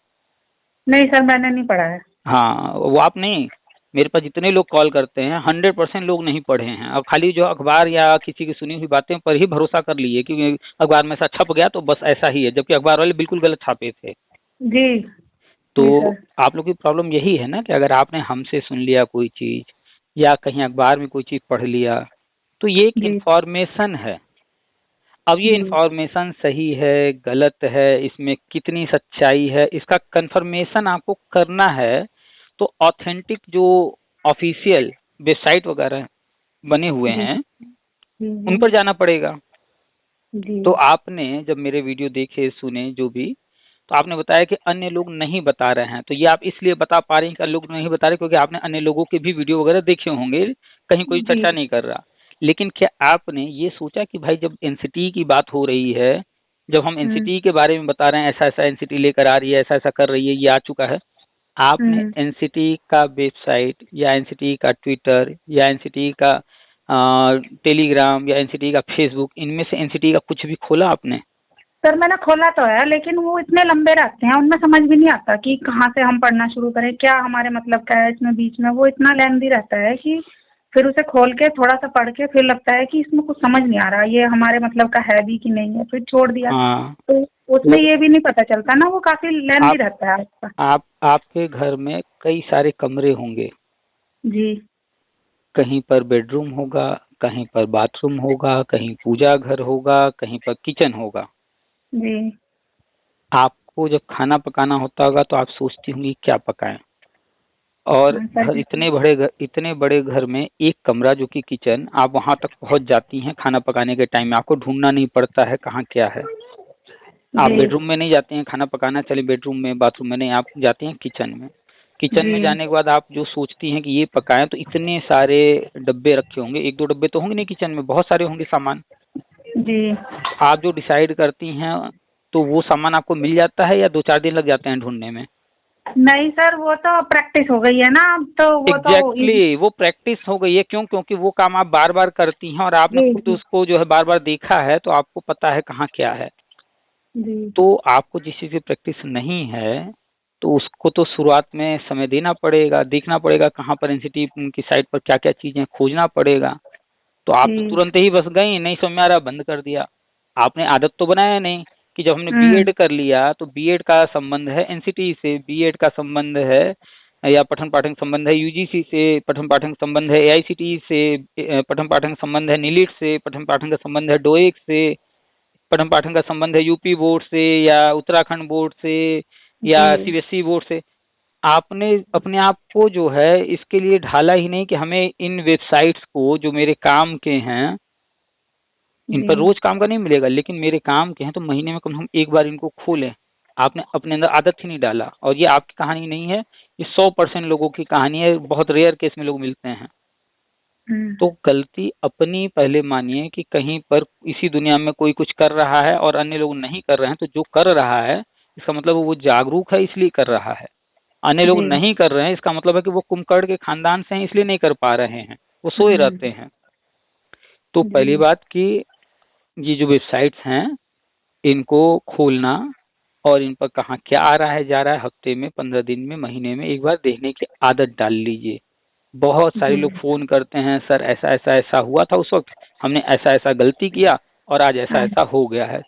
[SPEAKER 2] नहीं सर, मैंने नहीं पढ़ा है।
[SPEAKER 1] हाँ, वो आप नहीं, मेरे पास जितने लोग कॉल करते हैं 100% लोग नहीं पढ़े हैं। अब खाली जो अखबार या किसी की सुनी हुई बातें पर ही भरोसा कर लिए कि अखबार में ऐसा छप गया तो बस ऐसा ही है, जबकि अखबार वाले बिल्कुल गलत छापे थे।
[SPEAKER 2] जी
[SPEAKER 1] तो
[SPEAKER 2] जी सर।
[SPEAKER 1] आप लोग की प्रॉब्लम यही है ना कि अगर आपने हमसे सुन लिया कोई चीज या कहीं अखबार में कोई चीज पढ़ लिया तो ये एक
[SPEAKER 2] जी
[SPEAKER 1] इंफॉर्मेशन है। अब ये
[SPEAKER 2] जी
[SPEAKER 1] इंफॉर्मेशन सही है गलत है, इसमें कितनी सच्चाई है, इसका कंफर्मेशन आपको करना है। तो ऑथेंटिक जो ऑफिशियल वेबसाइट वगैरह बने हुए
[SPEAKER 2] जी
[SPEAKER 1] हैं
[SPEAKER 2] जी
[SPEAKER 1] उन पर जाना पड़ेगा।
[SPEAKER 2] जी
[SPEAKER 1] तो आपने जब मेरे वीडियो देखे सुने जो भी, तो आपने बताया कि अन्य लोग नहीं बता रहे हैं। तो ये आप इसलिए बता पा रहे हैं कि लोग नहीं बता रहे क्योंकि आपने अन्य लोगों के भी वीडियो वगैरह देखे होंगे, कहीं कोई
[SPEAKER 2] जी
[SPEAKER 1] चर्चा नहीं कर रहा। लेकिन क्या आपने ये सोचा कि भाई जब एनसीटी की बात हो रही है, जब हम
[SPEAKER 2] हम्म
[SPEAKER 1] एनसीटी के बारे में बता रहे हैं ऐसा ऐसा एनसीटी लेकर आ रही है, ऐसा ऐसा कर रही है, ये आ चुका है, आपने
[SPEAKER 2] हम्म।
[SPEAKER 1] एनसीटी का वेबसाइट या एनसीटी का ट्विटर या एनसीटी का टेलीग्राम या एनसीटी का फेसबुक, इनमें से एनसीटी का कुछ भी खोला आपने?
[SPEAKER 2] सर मैंने खोला तो है, लेकिन वो इतने लंबे रहते हैं, उनमें समझ भी नहीं आता कि कहाँ से हम पढ़ना शुरू करें, क्या हमारे मतलब का है इसमें, बीच में वो इतना लेंथी रहता है कि फिर उसे खोल के थोड़ा सा पढ़ के फिर लगता है कि इसमें कुछ समझ नहीं आ रहा, ये हमारे मतलब का है भी कि नहीं है, फिर छोड़ दिया।
[SPEAKER 1] हाँ,
[SPEAKER 2] तो उसमें
[SPEAKER 1] तो
[SPEAKER 2] ये भी नहीं पता चलता ना, वो काफी लेंथी
[SPEAKER 1] आप
[SPEAKER 2] रहता है आपका।
[SPEAKER 1] आपके घर में कई सारे कमरे होंगे,
[SPEAKER 2] जी
[SPEAKER 1] कहीं पर बेडरूम होगा, कहीं पर बाथरूम होगा, कहीं पूजा घर होगा, कहीं पर किचन होगा।
[SPEAKER 2] जी
[SPEAKER 1] आपको जब खाना पकाना होता होगा तो आप सोचती होंगी क्या पकाएं। और
[SPEAKER 2] हाँ सर।
[SPEAKER 1] घर इतने बड़े घर में एक कमरा जो कि किचन, आप वहां तक पहुंच जाती हैं खाना पकाने के टाइम में, आपको ढूंढना नहीं पड़ता है कहाँ क्या है। आप
[SPEAKER 2] जी
[SPEAKER 1] बेडरूम में नहीं जाती हैं खाना पकाना, चलिए बेडरूम में बाथरूम में नहीं, आप जाती हैं किचन में। किचन
[SPEAKER 2] जी
[SPEAKER 1] में जाने के बाद आप जो सोचती हैं कि ये पकाएं तो इतने सारे डब्बे रखे होंगे, एक दो डब्बे तो होंगे नहीं, किचन में बहुत सारे होंगे सामान।
[SPEAKER 2] जी।
[SPEAKER 1] आप जो डिसाइड करती हैं तो वो सामान आपको मिल जाता है या 2-4 दिन लग जाते हैं ढूंढने में?
[SPEAKER 2] नहीं सर, वो तो प्रैक्टिस हो गई है ना अब तो, वो तो
[SPEAKER 1] एग्जैक्टली वो प्रैक्टिस हो गई है। क्यों? क्योंकि वो काम आप बार बार करती हैं और आपने
[SPEAKER 2] जी
[SPEAKER 1] खुद
[SPEAKER 2] जी
[SPEAKER 1] उसको जो है बार बार देखा है, तो आपको पता है कहाँ क्या है।
[SPEAKER 2] जी
[SPEAKER 1] तो आपको जिस चीज़ की प्रैक्टिस नहीं है तो उसको तो शुरुआत में समय देना पड़ेगा, देखना पड़ेगा कहाँ पर एनसीटी की साइट पर क्या क्या चीज़ें, खोजना पड़ेगा। तो आप तो
[SPEAKER 2] जी।
[SPEAKER 1] तुरंत ही बस गई, नहीं समझ में आ रहा बंद कर दिया। आपने आदत तो बनाया नहीं कि जब हमने
[SPEAKER 2] हम्म।
[SPEAKER 1] बीएड कर लिया तो बीएड का संबंध है एनसीटी से, बीएड का संबंध है या पठन पाठन संबंध है यूजीसी से, पठन पाठन संबंध है एआईसीटी से, पठन पाठन संबंध है नीलिट से, पठन पाठन का संबंध है डोएक से, पठन पाठन का संबंध है यूपी बोर्ड से या उत्तराखंड बोर्ड से या
[SPEAKER 2] जी
[SPEAKER 1] सीबीएसई बोर्ड से। आपने अपने आप को जो है इसके लिए ढाला ही नहीं कि हमें इन वेबसाइट्स को जो मेरे काम के हैं, इन
[SPEAKER 2] जी
[SPEAKER 1] पर रोज काम का नहीं मिलेगा लेकिन मेरे काम के हैं तो महीने में कम से कम एक बार इनको खोलें। आपने अपने अंदर आदत ही नहीं डाला। और ये आपकी कहानी नहीं है, ये 100% लोगों की कहानी है, बहुत रेयर केस में लोग मिलते हैं।
[SPEAKER 2] हम्म।
[SPEAKER 1] तो गलती अपनी पहले मानिए कि कहीं पर इसी दुनिया में कोई कुछ कर रहा है और अन्य लोग नहीं कर रहे हैं, तो जो कर रहा है इसका मतलब वो जागरूक है इसलिए कर रहा है। अन्य लोग
[SPEAKER 2] जी
[SPEAKER 1] नहीं कर रहे हैं इसका मतलब है कि वो कुम्भकर्ण के खानदान से हैं इसलिए नहीं कर पा रहे हैं, वो सोए रहते
[SPEAKER 2] हम्म।
[SPEAKER 1] हैं। तो
[SPEAKER 2] जी
[SPEAKER 1] पहली बात कि ये जो वेबसाइट्स हैं इनको खोलना और इन पर कहाँ क्या आ रहा है जा रहा है, हफ्ते में 15 दिन में महीने में एक बार देखने की आदत डाल लीजिए। बहुत सारे
[SPEAKER 2] जी
[SPEAKER 1] लोग फोन करते हैं, सर ऐसा ऐसा ऐसा हुआ था उस वक्त, हमने ऐसा ऐसा गलती किया और आज ऐसा
[SPEAKER 2] हाँ
[SPEAKER 1] ऐसा हो गया है।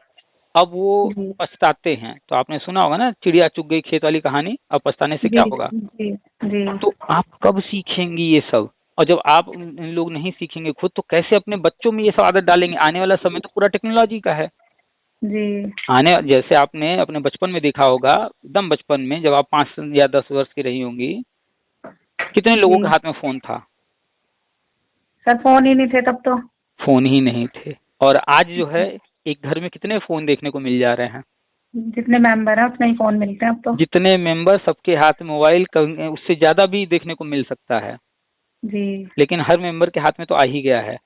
[SPEAKER 1] अब वो
[SPEAKER 2] जी
[SPEAKER 1] पछताते हैं। तो आपने सुना होगा ना चिड़िया चुग गई खेत वाली कहानी, अब पछताने से
[SPEAKER 2] जी
[SPEAKER 1] क्या होगा।
[SPEAKER 2] जी जी
[SPEAKER 1] तो आप कब सीखेंगी ये सब? और जब आप इन लोग नहीं सीखेंगे खुद तो कैसे अपने बच्चों में ये सब आदत डालेंगे? आने वाला समय तो पूरा टेक्नोलॉजी का है।
[SPEAKER 2] जी
[SPEAKER 1] आने जैसे आपने अपने बचपन में देखा होगा, एकदम बचपन में जब आप 5 या 10 वर्ष की रही होंगी, कितने लोगों
[SPEAKER 2] जी
[SPEAKER 1] के हाथ में फोन था?
[SPEAKER 2] सर फोन ही नहीं थे तब तो।
[SPEAKER 1] फोन ही नहीं थे। और आज जो है एक घर में कितने फोन देखने को मिल जा रहे हैं?
[SPEAKER 2] जितने मेंबर हैं उतने ही फोन मिलते हैं अब तो।
[SPEAKER 1] जितने मेंबर सबके हाथ में मोबाइल, उससे ज्यादा भी देखने को मिल सकता है,
[SPEAKER 2] जी
[SPEAKER 1] लेकिन हर मेंबर के हाथ में तो आ ही गया है।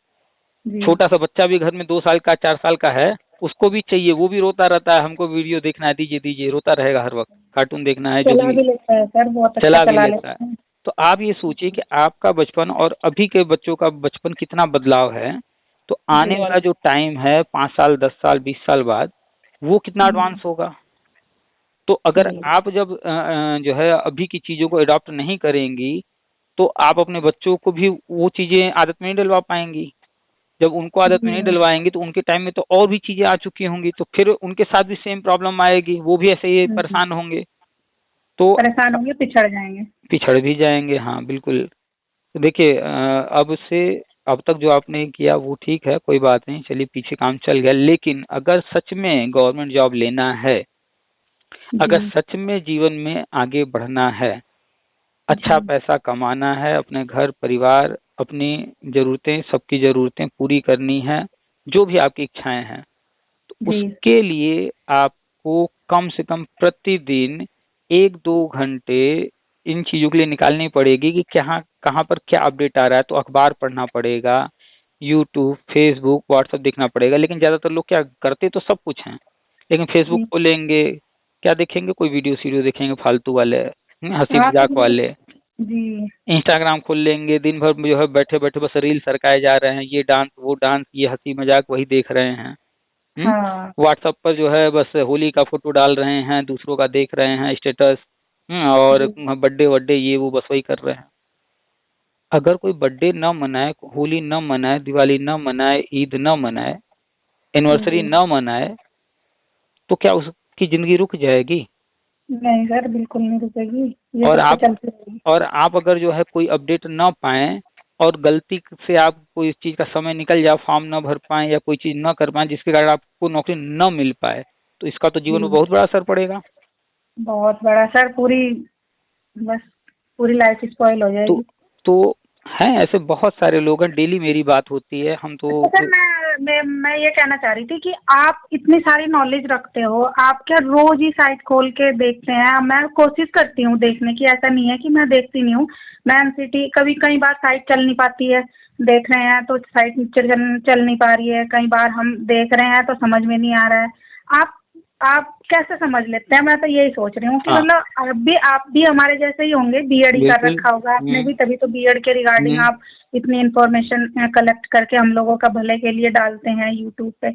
[SPEAKER 2] जी।
[SPEAKER 1] छोटा सा बच्चा भी घर में 2 साल का 4 साल का है, उसको भी चाहिए, वो भी रोता रहता है, हमको वीडियो देखना है, दीजिए दीजिए, रोता रहेगा हर वक्त, कार्टून देखना है, जो
[SPEAKER 2] चला
[SPEAKER 1] भी
[SPEAKER 2] भी लेता है सर, बहुत अच्छा
[SPEAKER 1] चला भी
[SPEAKER 2] चला
[SPEAKER 1] लेता है।
[SPEAKER 2] लेता है।
[SPEAKER 1] तो आप ये सोचिए कि आपका बचपन और अभी के बच्चों का बचपन कितना बदलाव है। तो आने
[SPEAKER 2] जी
[SPEAKER 1] वाला जो टाइम है 5 साल, 10 साल, 20 साल बाद, वो कितना एडवांस होगा। तो अगर
[SPEAKER 2] जी
[SPEAKER 1] आप जब जो है अभी की चीजों को अडॉप्ट नहीं करेंगी, तो आप अपने बच्चों को भी वो चीजें आदत में नहीं डलवा पाएंगी। जब उनको आदत में नहीं
[SPEAKER 2] जी।
[SPEAKER 1] डलवाएंगी तो उनके टाइम में तो और भी चीजें आ चुकी होंगी, तो फिर उनके साथ भी सेम प्रॉब्लम आएगी, वो भी ऐसे ही परेशान होंगे, तो
[SPEAKER 2] परेशान होंगे, पिछड़ जाएंगे।
[SPEAKER 1] पिछड़ भी जाएंगे। हाँ बिल्कुल। तो देखिए अब से अब तक जो आपने किया वो ठीक है, कोई बात नहीं, चलिए पीछे काम चल गया। लेकिन अगर सच में गवर्नमेंट जॉब लेना है, अगर
[SPEAKER 2] जी
[SPEAKER 1] सच में जीवन में आगे बढ़ना है, अच्छा
[SPEAKER 2] जी
[SPEAKER 1] पैसा कमाना है, अपने घर परिवार, अपनी जरूरतें, सबकी जरूरतें पूरी करनी है, जो भी आपकी इच्छाएं हैं, तो
[SPEAKER 2] जी।
[SPEAKER 1] उसके लिए आपको कम से कम प्रतिदिन 1-2 घंटे इन चीजों के लिए निकालनी पड़ेगी कि क्या कहाँ पर क्या अपडेट आ रहा है। तो अखबार पढ़ना पड़ेगा, यूट्यूब, फेसबुक, व्हाट्सएप देखना पड़ेगा। लेकिन ज्यादातर लोग क्या करते तो सब कुछ हैं, लेकिन फेसबुक
[SPEAKER 2] जी
[SPEAKER 1] खोलेंगे, क्या देखेंगे, कोई वीडियो सीडियो देखेंगे फालतू वाले, हंसी
[SPEAKER 2] हाँ
[SPEAKER 1] मजाक वाले।
[SPEAKER 2] जी
[SPEAKER 1] इंस्टाग्राम खोल लेंगे, दिन भर जो है बैठे बैठे बस रील सरकाए जा रहे हैं, ये डांस वो डांस, ये हंसी मजाक वही देख रहे हैं।
[SPEAKER 2] हाँ
[SPEAKER 1] व्हाट्सएप पर जो है बस होली का फोटो डाल रहे हैं, दूसरों का देख रहे हैं स्टेटस। और
[SPEAKER 2] जी
[SPEAKER 1] बर्थडे वर्डे ये वो बस वही कर रहे हैं। अगर कोई बर्थडे न मनाए, होली न मनाए, दिवाली न मनाए, ईद न मनाए, एनिवर्सरी
[SPEAKER 2] जी।
[SPEAKER 1] न मनाए, तो क्या उसकी जिंदगी रुक जाएगी?
[SPEAKER 2] नहीं सर, बिल्कुल नहीं रुकेगी, ये
[SPEAKER 1] और
[SPEAKER 2] सब तो
[SPEAKER 1] आप
[SPEAKER 2] चलती रहेगी।
[SPEAKER 1] और आप अगर जो है कोई अपडेट न पाएं, और गलती से आप कोई चीज का समय निकल जाए, फॉर्म न भर पाए या कोई चीज न कर पाए जिसके कारण आपको नौकरी न मिल पाए, तो इसका तो जीवन में
[SPEAKER 2] जी
[SPEAKER 1] बहुत बड़ा असर पड़ेगा।
[SPEAKER 2] बहुत बड़ा सर, पूरी बस पूरी लाइफ स्पॉइल हो
[SPEAKER 1] तो
[SPEAKER 2] जाएगी।
[SPEAKER 1] तो हैं ऐसे बहुत सारे लोग हैं, डेली मेरी बात होती है, हम तो
[SPEAKER 2] अच्छा सर, मैं ये कहना चाह रही थी कि आप इतनी सारी नॉलेज रखते हो, आप क्या रोज ही साइट खोल के देखते हैं? मैं कोशिश करती हूँ देखने की, ऐसा नहीं है कि मैं देखती नहीं हूँ। मैं एनसीटी कभी कई बार साइट चल नहीं पाती है, देख रहे हैं तो साइट चल नहीं पा रही है, कई बार हम देख रहे हैं तो समझ में नहीं आ रहा है। आप आप कैसे समझ लेते हैं? मैं तो यही सोच रही हूँ कि
[SPEAKER 1] हाँ
[SPEAKER 2] मतलब आप भी हमारे जैसे ही होंगे, बीएड ही कर
[SPEAKER 1] बिल्कुल।
[SPEAKER 2] रखा होगा आपने भी, तभी तो बीएड के रिगार्डिंग आप इतनी इन्फॉर्मेशन कलेक्ट करके हम लोगों का भले के लिए डालते हैं यूट्यूब पे।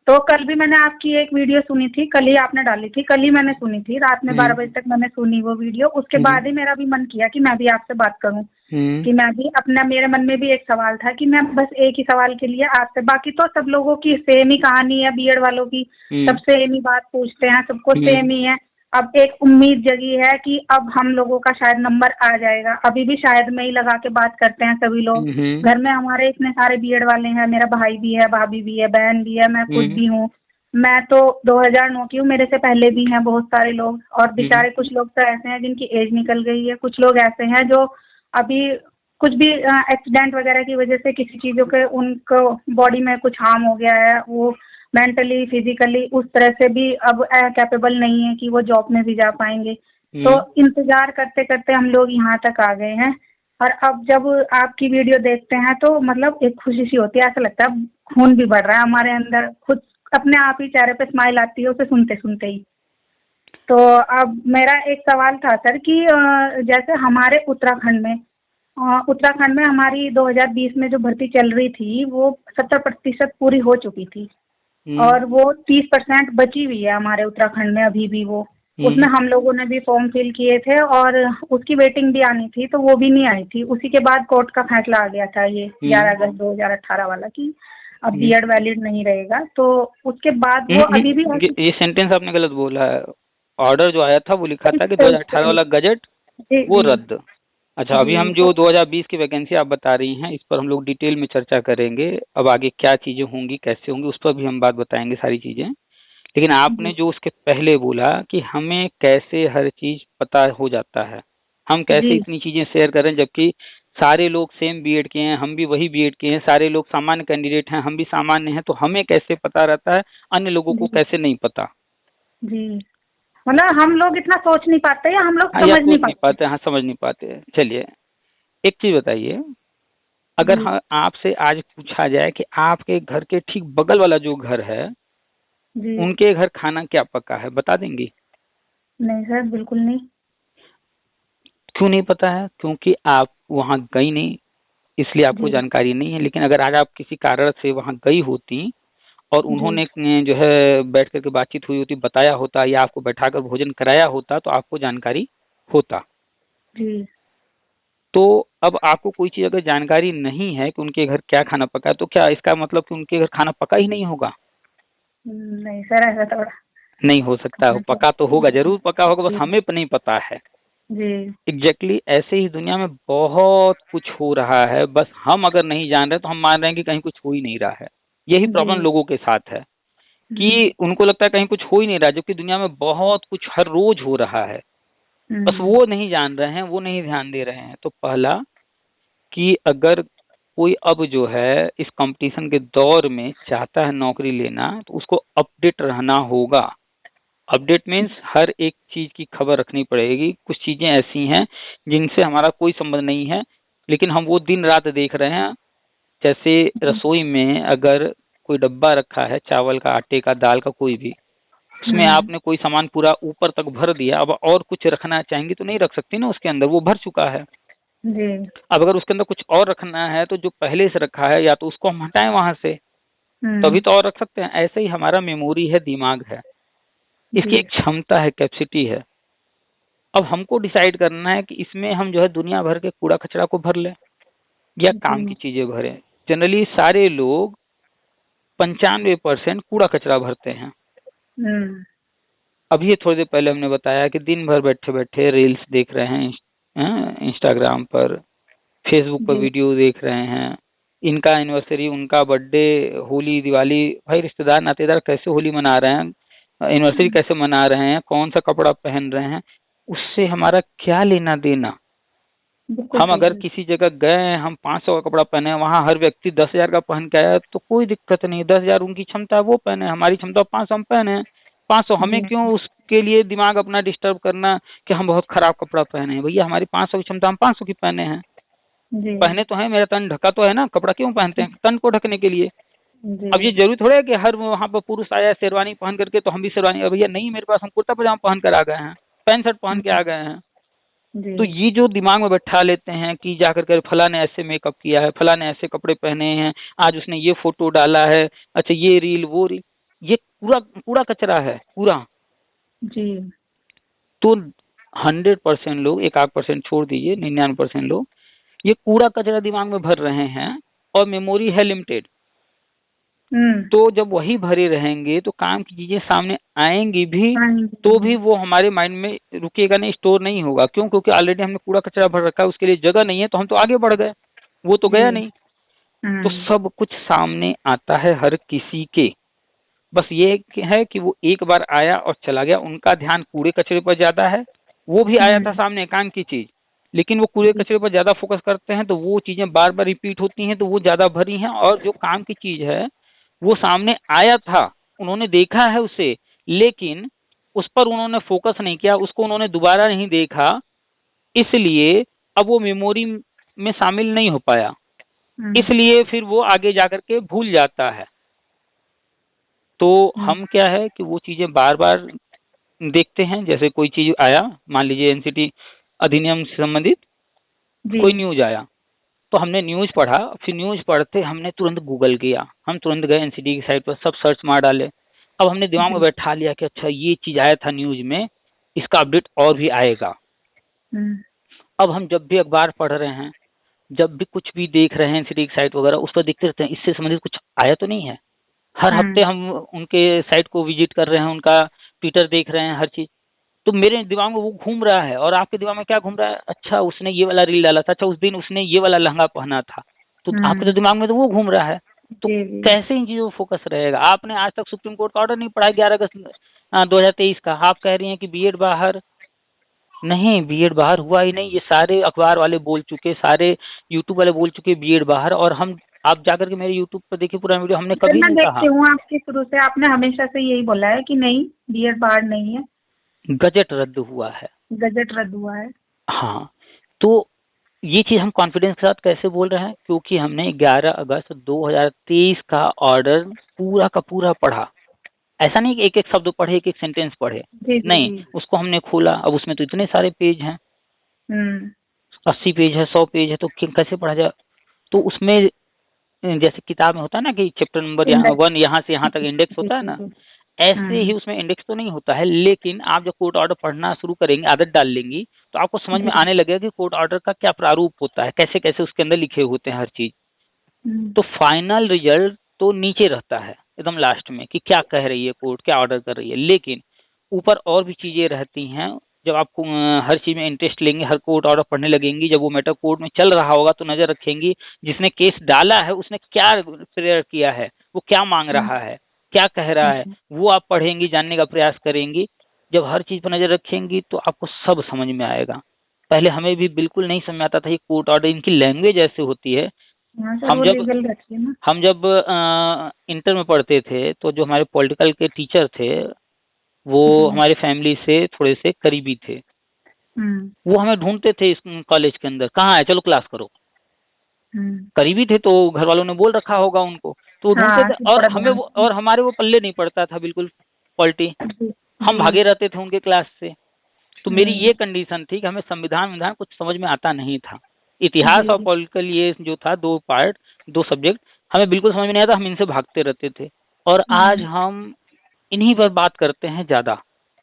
[SPEAKER 2] तो कल भी मैंने आपकी एक वीडियो सुनी थी, कल ही आपने डाली थी, कल ही मैंने सुनी थी, रात में 12 बजे तक मैंने सुनी वो वीडियो। उसके बाद ही मेरा भी मन किया कि मैं भी आपसे बात करूं, कि मैं भी अपना, मेरे मन में भी एक सवाल था कि मैं बस एक ही सवाल के लिए आपसे, बाकी तो सब लोगों की सेम ही कहानी है, बीएड वालों की सब सेम ही बात पूछते हैं, सबको सेम ही है। अब एक उम्मीद जगी है कि अब हम लोगों का शायद नंबर आ जाएगा, अभी भी शायद में ही लगा के बात करते हैं सभी लोग। घर में हमारे इतने सारे बीएड वाले हैं, मेरा भाई भी है, भाभी भी है, बहन भी है, मैं खुद भी हूँ। मैं तो 2009 की हूँ, मेरे से पहले भी हैं बहुत सारे लोग, और बेचारे कुछ लोग तो ऐसे हैं जिनकी एज निकल गई है, कुछ लोग ऐसे हैं जो अभी कुछ भी एक्सीडेंट वगैरह की वजह से किसी चीज़ों के उनको बॉडी में कुछ हार्म हो गया है, वो मेंटली फिजिकली उस तरह से भी अब कैपेबल नहीं है कि वो जॉब में भी जा पाएंगे। तो इंतजार करते करते हम लोग यहाँ तक आ गए हैं, और अब जब आपकी वीडियो देखते हैं तो मतलब एक खुशी सी होती है, ऐसा लगता है खून भी बढ़ रहा है हमारे अंदर, खुद अपने आप ही चेहरे पे स्माइल आती है उसे सुनते सुनते ही। तो अब मेरा एक सवाल था सर कि जैसे हमारे उत्तराखंड में हमारी 2020 में जो भर्ती चल रही थी वो 70% पूरी हो चुकी थी, और वो 30% बची हुई है हमारे उत्तराखंड में अभी भी। वो उसमें हम लोगों ने भी फॉर्म फिल किए थे और उसकी वेटिंग भी आनी थी, तो वो भी नहीं आई थी। उसी के बाद कोर्ट का फैसला आ गया था ये 11 अगस्त 2018 वाला कि अब बीएड वैलिड नहीं रहेगा। तो उसके बाद वो अभी भी
[SPEAKER 1] ये सेंटेंस आपने गलत बोला है। ऑर्डर जो आया था वो लिखा था कि 2018 वाला गजट वो रद्द। अच्छा, अभी हम जो 2020 की वैकेंसी आप बता रही हैं, इस पर हम लोग डिटेल में चर्चा करेंगे। अब आगे क्या चीजें होंगी, कैसे होंगी, उस पर भी हम बात बताएंगे सारी चीजें। लेकिन आपने जो उसके पहले बोला कि हमें कैसे हर चीज पता हो जाता है, हम कैसे इतनी चीजें शेयर करें, जबकि सारे लोग सेम बीएड किए हैं, हम भी वही बीएड किए हैं, सारे लोग सामान्य कैंडिडेट हैं, हम भी सामान्य हैं, तो हमें कैसे पता रहता है, अन्य लोगों को
[SPEAKER 2] जी
[SPEAKER 1] कैसे नहीं पता।
[SPEAKER 2] जी, मतलब हम लोग इतना सोच नहीं पाते या हम लोग
[SPEAKER 1] हाँ, या
[SPEAKER 2] समझ नहीं
[SPEAKER 1] सोच नहीं
[SPEAKER 2] पाते।
[SPEAKER 1] पाते, हाँ समझ नहीं पाते। चलिए एक चीज बताइए, अगर
[SPEAKER 2] जी
[SPEAKER 1] हाँ आपसे आज पूछा जाए कि आपके घर के ठीक बगल वाला जो घर है,
[SPEAKER 2] जी,
[SPEAKER 1] उनके घर खाना क्या पका है, बता देंगी?
[SPEAKER 2] नहीं सर बिल्कुल नहीं।
[SPEAKER 1] क्यों नहीं पता है? क्योंकि आप वहां गई नहीं, इसलिए आपको
[SPEAKER 2] जी
[SPEAKER 1] जानकारी नहीं है। लेकिन अगर आज आप किसी कारण से वहां गई होती और
[SPEAKER 2] जी
[SPEAKER 1] उन्होंने जो है बैठ करके बातचीत हुई होती, बताया होता या आपको बैठाकर भोजन कराया होता, तो आपको जानकारी होता।
[SPEAKER 2] जी,
[SPEAKER 1] तो अब आपको कोई चीज अगर जानकारी नहीं है कि उनके घर क्या खाना पका है, तो क्या इसका मतलब कि उनके घर खाना पका ही नहीं होगा?
[SPEAKER 2] नहीं सर ऐसा थोड़ा।
[SPEAKER 1] नहीं हो सकता,
[SPEAKER 2] हाँ, तो
[SPEAKER 1] पका तो होगा, जरूर पका होगा, बस
[SPEAKER 2] जी
[SPEAKER 1] हमें नहीं पता है।
[SPEAKER 2] जी
[SPEAKER 1] एग्जैक्टली ऐसे ही दुनिया में बहुत कुछ हो रहा है, बस हम अगर नहीं जान रहे तो हम मान रहे हैं कि कहीं कुछ हो ही नहीं रहा है। यही
[SPEAKER 2] जी
[SPEAKER 1] प्रॉब्लम लोगों के साथ है
[SPEAKER 2] जी,
[SPEAKER 1] कि उनको लगता है कहीं कुछ हो ही नहीं रहा, जबकि दुनिया में बहुत कुछ हर रोज हो रहा है, बस
[SPEAKER 2] हम्म,
[SPEAKER 1] वो नहीं जान रहे हैं, वो नहीं ध्यान दे रहे हैं। तो पहला कि अगर कोई अब जो है इस कंपटीशन के दौर में चाहता है नौकरी लेना, तो उसको अपडेट रहना होगा। अपडेट मीन्स हर एक चीज की खबर रखनी पड़ेगी। कुछ चीजें ऐसी हैं जिनसे हमारा कोई संबंध नहीं है, लेकिन हम वो दिन रात देख रहे हैं। जैसे
[SPEAKER 2] जी,
[SPEAKER 1] रसोई में अगर कोई डब्बा रखा है, चावल का, आटे का, दाल का, कोई भी, उसमें
[SPEAKER 2] हम्म,
[SPEAKER 1] आपने कोई सामान पूरा ऊपर तक भर दिया, अब और कुछ रखना चाहेंगे तो नहीं रख सकती ना, उसके अंदर वो भर चुका है।
[SPEAKER 2] जी,
[SPEAKER 1] अब अगर उसके अंदर कुछ और रखना है तो जो पहले से रखा है या तो उसको हम हटाएं वहां से, तभी
[SPEAKER 2] हम्म,
[SPEAKER 1] तो और रख सकते हैं। ऐसे ही हमारा मेमोरी है, दिमाग है, इसकी
[SPEAKER 2] जी
[SPEAKER 1] एक क्षमता है, कैपेसिटी है। अब हमको डिसाइड करना है कि इसमें हम जो है दुनिया भर के कूड़ा कचरा को भर लें या काम की
[SPEAKER 2] जी,
[SPEAKER 1] चीजें भरें। जनरली सारे लोग 95% कूड़ा कचरा भरते हैं।
[SPEAKER 2] हम्म,
[SPEAKER 1] अभी ये थोड़ी देर पहले हमने बताया कि दिन भर बैठे बैठे रील्स देख रहे हैं, इंस्टाग्राम पर, फेसबुक पर
[SPEAKER 2] जी
[SPEAKER 1] वीडियो देख रहे हैं, इनका एनिवर्सरी, उनका बर्थडे, होली, दिवाली, भाई रिश्तेदार नातेदार कैसे होली मना रहे हैं, एनिवर्सरी कैसे मना रहे हैं, कौन सा कपड़ा पहन रहे हैं, उससे हमारा क्या लेना देना।
[SPEAKER 2] बिल्कुल
[SPEAKER 1] हम
[SPEAKER 2] सही
[SPEAKER 1] अगर
[SPEAKER 2] है।
[SPEAKER 1] किसी जगह गए हैं, हम 500 का कपड़ा पहने हैं, वहाँ हर व्यक्ति 10,000 का पहन के आया, तो कोई दिक्कत नहीं, 10,000 उनकी क्षमता है वो पहने, हमारी क्षमता 500 हम पहने। 500 हमें
[SPEAKER 2] जी
[SPEAKER 1] क्यों उसके लिए दिमाग अपना डिस्टर्ब करना कि हम बहुत खराब कपड़ा पहने हैं। भैया हमारी 500 की क्षमता, हम 500 की पहने हैं,
[SPEAKER 2] जी
[SPEAKER 1] पहने तो है, मेरा तन ढका तो है ना, कपड़ा क्यों पहनते हैं? तन को ढकने के लिए।
[SPEAKER 2] जी
[SPEAKER 1] अब ये जरूरी थोड़ा है कि हर वहाँ पर पुरुष आया शेरवानी पहन करके तो हम भी शेरवानी, भैया नहीं, मेरे पास हम कुर्ता पजामा पहन कर आ गए हैं, पैंट शर्ट पहन के आ गए हैं।
[SPEAKER 2] जी
[SPEAKER 1] तो ये जो दिमाग में बैठा लेते हैं कि जाकर कर फला ने ऐसे मेकअप किया है, फला ने ऐसे कपड़े पहने हैं, आज उसने ये फोटो डाला है, अच्छा ये रील वो रील, ये पूरा कूड़ा कचरा है पूरा।
[SPEAKER 2] जी
[SPEAKER 1] तो 100% लोग, एक आध परसेंट छोड़ दीजिए, 99% लोग ये कूड़ा कचरा दिमाग में भर रहे हैं, और मेमोरी है लिमिटेड।
[SPEAKER 2] हम्म,
[SPEAKER 1] तो जब वही भरे रहेंगे तो काम की चीजें सामने आएंगी भी,
[SPEAKER 2] हाँ
[SPEAKER 1] तो
[SPEAKER 2] जी,
[SPEAKER 1] भी वो हमारे माइंड में रुकेगा नहीं, स्टोर नहीं होगा। क्यों? क्योंकि ऑलरेडी हमने कूड़ा कचरा भर रखा है, उसके लिए जगह नहीं है, तो हम तो आगे बढ़ गए, वो तो
[SPEAKER 2] जी
[SPEAKER 1] गया नहीं। तो
[SPEAKER 2] हम्म,
[SPEAKER 1] सब कुछ सामने आता है हर किसी के, बस ये है कि वो एक बार आया और चला गया, उनका ध्यान कूड़े कचरे पर ज्यादा है। वो भी आया था
[SPEAKER 2] हम्म,
[SPEAKER 1] सामने एकांत की चीज, लेकिन वो कूड़े
[SPEAKER 2] जी
[SPEAKER 1] कचरे पर ज्यादा फोकस करते हैं, तो वो चीजें बार बार रिपीट होती हैं, तो वो ज्यादा भरी हैं। और जो काम की चीज है वो सामने आया था, उन्होंने देखा है उसे, लेकिन उस पर उन्होंने फोकस नहीं किया, उसको उन्होंने दोबारा नहीं देखा, इसलिए अब वो मेमोरी में शामिल नहीं हो पाया,
[SPEAKER 2] हम्म,
[SPEAKER 1] इसलिए फिर वो आगे जाकर के भूल जाता है। तो
[SPEAKER 2] हम्म,
[SPEAKER 1] हम क्या है कि वो चीजें बार बार देखते हैं। जैसे कोई चीज आया, मान लीजिए एनसीटी अधिनियम से संबंधित
[SPEAKER 2] जी
[SPEAKER 1] कोई न्यूज आया, तो हमने न्यूज पढ़ा, फिर न्यूज पढ़ते हमने तुरंत गूगल किया, हम तुरंत गए एनसीटी की साइट पर, सब सर्च मार डाले। अब हमने दिमाग में
[SPEAKER 2] जी
[SPEAKER 1] बैठा लिया कि अच्छा ये चीज आया था न्यूज में, इसका अपडेट और भी आएगा।
[SPEAKER 2] हम्म,
[SPEAKER 1] अब हम जब भी अखबार पढ़ रहे हैं, जब भी कुछ भी देख रहे हैं एनसीटी की साइट वगैरह, उस पर देखते रहते हैं इससे संबंधित कुछ आया तो नहीं है। हर हफ्ते
[SPEAKER 2] हम्म,
[SPEAKER 1] हम उनके साइट को विजिट कर रहे हैं, उनका ट्विटर देख रहे हैं, हर चीज। तो मेरे दिमाग में वो घूम रहा है, और आपके दिमाग में क्या घूम रहा है? अच्छा उसने ये वाला रील डाला था, अच्छा उस दिन उसने ये वाला लहंगा पहना था, तो आपके तो
[SPEAKER 2] हम्म,
[SPEAKER 1] दिमाग में तो वो घूम रहा है। तो
[SPEAKER 2] जी जी
[SPEAKER 1] कैसे इन चीजों पर फोकस रहेगा? आपने आज तक सुप्रीम कोर्ट का ऑर्डर नहीं पढ़ा, 11 अगस्त 2023 का, आप कह रही हैं कि बीएड बाहर, नहीं, बीएड बाहर हुआ ही नहीं। ये सारे अखबार वाले बोल चुके, सारे यूट्यूब वाले बोल चुके बीएड बाहर। और हम, आप जाकर के मेरे यूट्यूब पर देखिए पुराना वीडियो, हमने
[SPEAKER 2] सर
[SPEAKER 1] कभी
[SPEAKER 2] मैं
[SPEAKER 1] नहीं कहा।
[SPEAKER 2] देखती हूँ आपके शुरू से, आपने हमेशा से यही बोला है कि नहीं बीएड बाहर नहीं है,
[SPEAKER 1] गजट रद्द हुआ है।
[SPEAKER 2] गजट रद्द हुआ है।
[SPEAKER 1] हाँ, तो ये चीज हम कॉन्फिडेंस के साथ कैसे बोल रहे हैं, क्योंकि हमने 11 अगस्त 2023 का ऑर्डर पूरा का पूरा पढ़ा। ऐसा नहीं कि एक एक शब्द पढ़े, एक एक सेंटेंस पढ़े,
[SPEAKER 2] जी जी
[SPEAKER 1] नहीं,
[SPEAKER 2] जी।
[SPEAKER 1] उसको हमने खोला। अब उसमें तो इतने सारे पेज हैं, 80 पेज है, 100 पेज है, तो कैसे पढ़ा जाए। तो उसमें जैसे किताब में होता है ना कि चैप्टर नंबर यहाँ
[SPEAKER 2] इंडेक्स।
[SPEAKER 1] 1 यहाँ से यहाँ तक इंडेक्स
[SPEAKER 2] जी
[SPEAKER 1] होता है
[SPEAKER 2] जी
[SPEAKER 1] ना,
[SPEAKER 2] जी।
[SPEAKER 1] ऐसे ही उसमें इंडेक्स तो नहीं होता है। लेकिन आप जब कोर्ट ऑर्डर पढ़ना शुरू करेंगी, आदत डाल लेंगी, तो आपको समझ में
[SPEAKER 2] जी।
[SPEAKER 1] आने लगेगा कि कोर्ट ऑर्डर का क्या प्रारूप होता है, कैसे कैसे उसके अंदर लिखे होते हैं हर चीज। तो फाइनल रिजल्ट तो नीचे रहता है एकदम लास्ट में कि क्या कह रही है कोर्ट, क्या ऑर्डर कर रही है। लेकिन ऊपर और भी चीजें रहती हैं। जब आपको हर चीज में इंटरेस्ट लेंगे, हर कोर्ट ऑर्डर पढ़ने लगेंगी, जब वो मैटर कोर्ट में चल रहा होगा तो नजर रखेंगी जिसने केस डाला है उसने क्या प्रेयर किया है, वो क्या मांग रहा है, क्या कह रहा है, वो आप पढ़ेंगी, जानने का प्रयास करेंगी। जब हर चीज पर नजर रखेंगी तो आपको सब समझ में आएगा। पहले हमें भी बिल्कुल नहीं समझ में आता था ये कोर्ट ऑर्डर, इनकी लैंग्वेज ऐसे होती है।
[SPEAKER 2] हाँ सर,
[SPEAKER 1] हम
[SPEAKER 2] वो
[SPEAKER 1] जब
[SPEAKER 2] लीगल रखी है ना।
[SPEAKER 1] हम जब इंटर में पढ़ते थे तो जो हमारे पॉलिटिकल के टीचर थे वो
[SPEAKER 2] जी।
[SPEAKER 1] हमारे फैमिली से थोड़े से करीबी थे। वो हमें ढूंढते थे इस कॉलेज के अंदर, कहाँ है, चलो क्लास करो। करीबी थे तो घर वालों ने बोल रखा होगा उनको, तो वो ढूंढते
[SPEAKER 2] हाँ
[SPEAKER 1] थे।
[SPEAKER 2] कि
[SPEAKER 1] और
[SPEAKER 2] थोड़ा
[SPEAKER 1] हमें
[SPEAKER 2] ध्यान
[SPEAKER 1] और हमारे वो पल्ले नहीं पड़ता था बिल्कुल पॉलिटी।
[SPEAKER 2] जी
[SPEAKER 1] हम
[SPEAKER 2] जी।
[SPEAKER 1] भागे रहते थे उनके क्लास से। तो मेरी ये कंडीशन थी कि हमें संविधान विधान कुछ समझ में आता नहीं था। इतिहास और
[SPEAKER 2] जी
[SPEAKER 1] पॉलिटिकल ये जो था, दो पार्ट, दो सब्जेक्ट हमें बिल्कुल समझ में नहीं आता, हम इनसे भागते रहते थे। और आज हम इन्हीं पर बात करते हैं ज्यादा।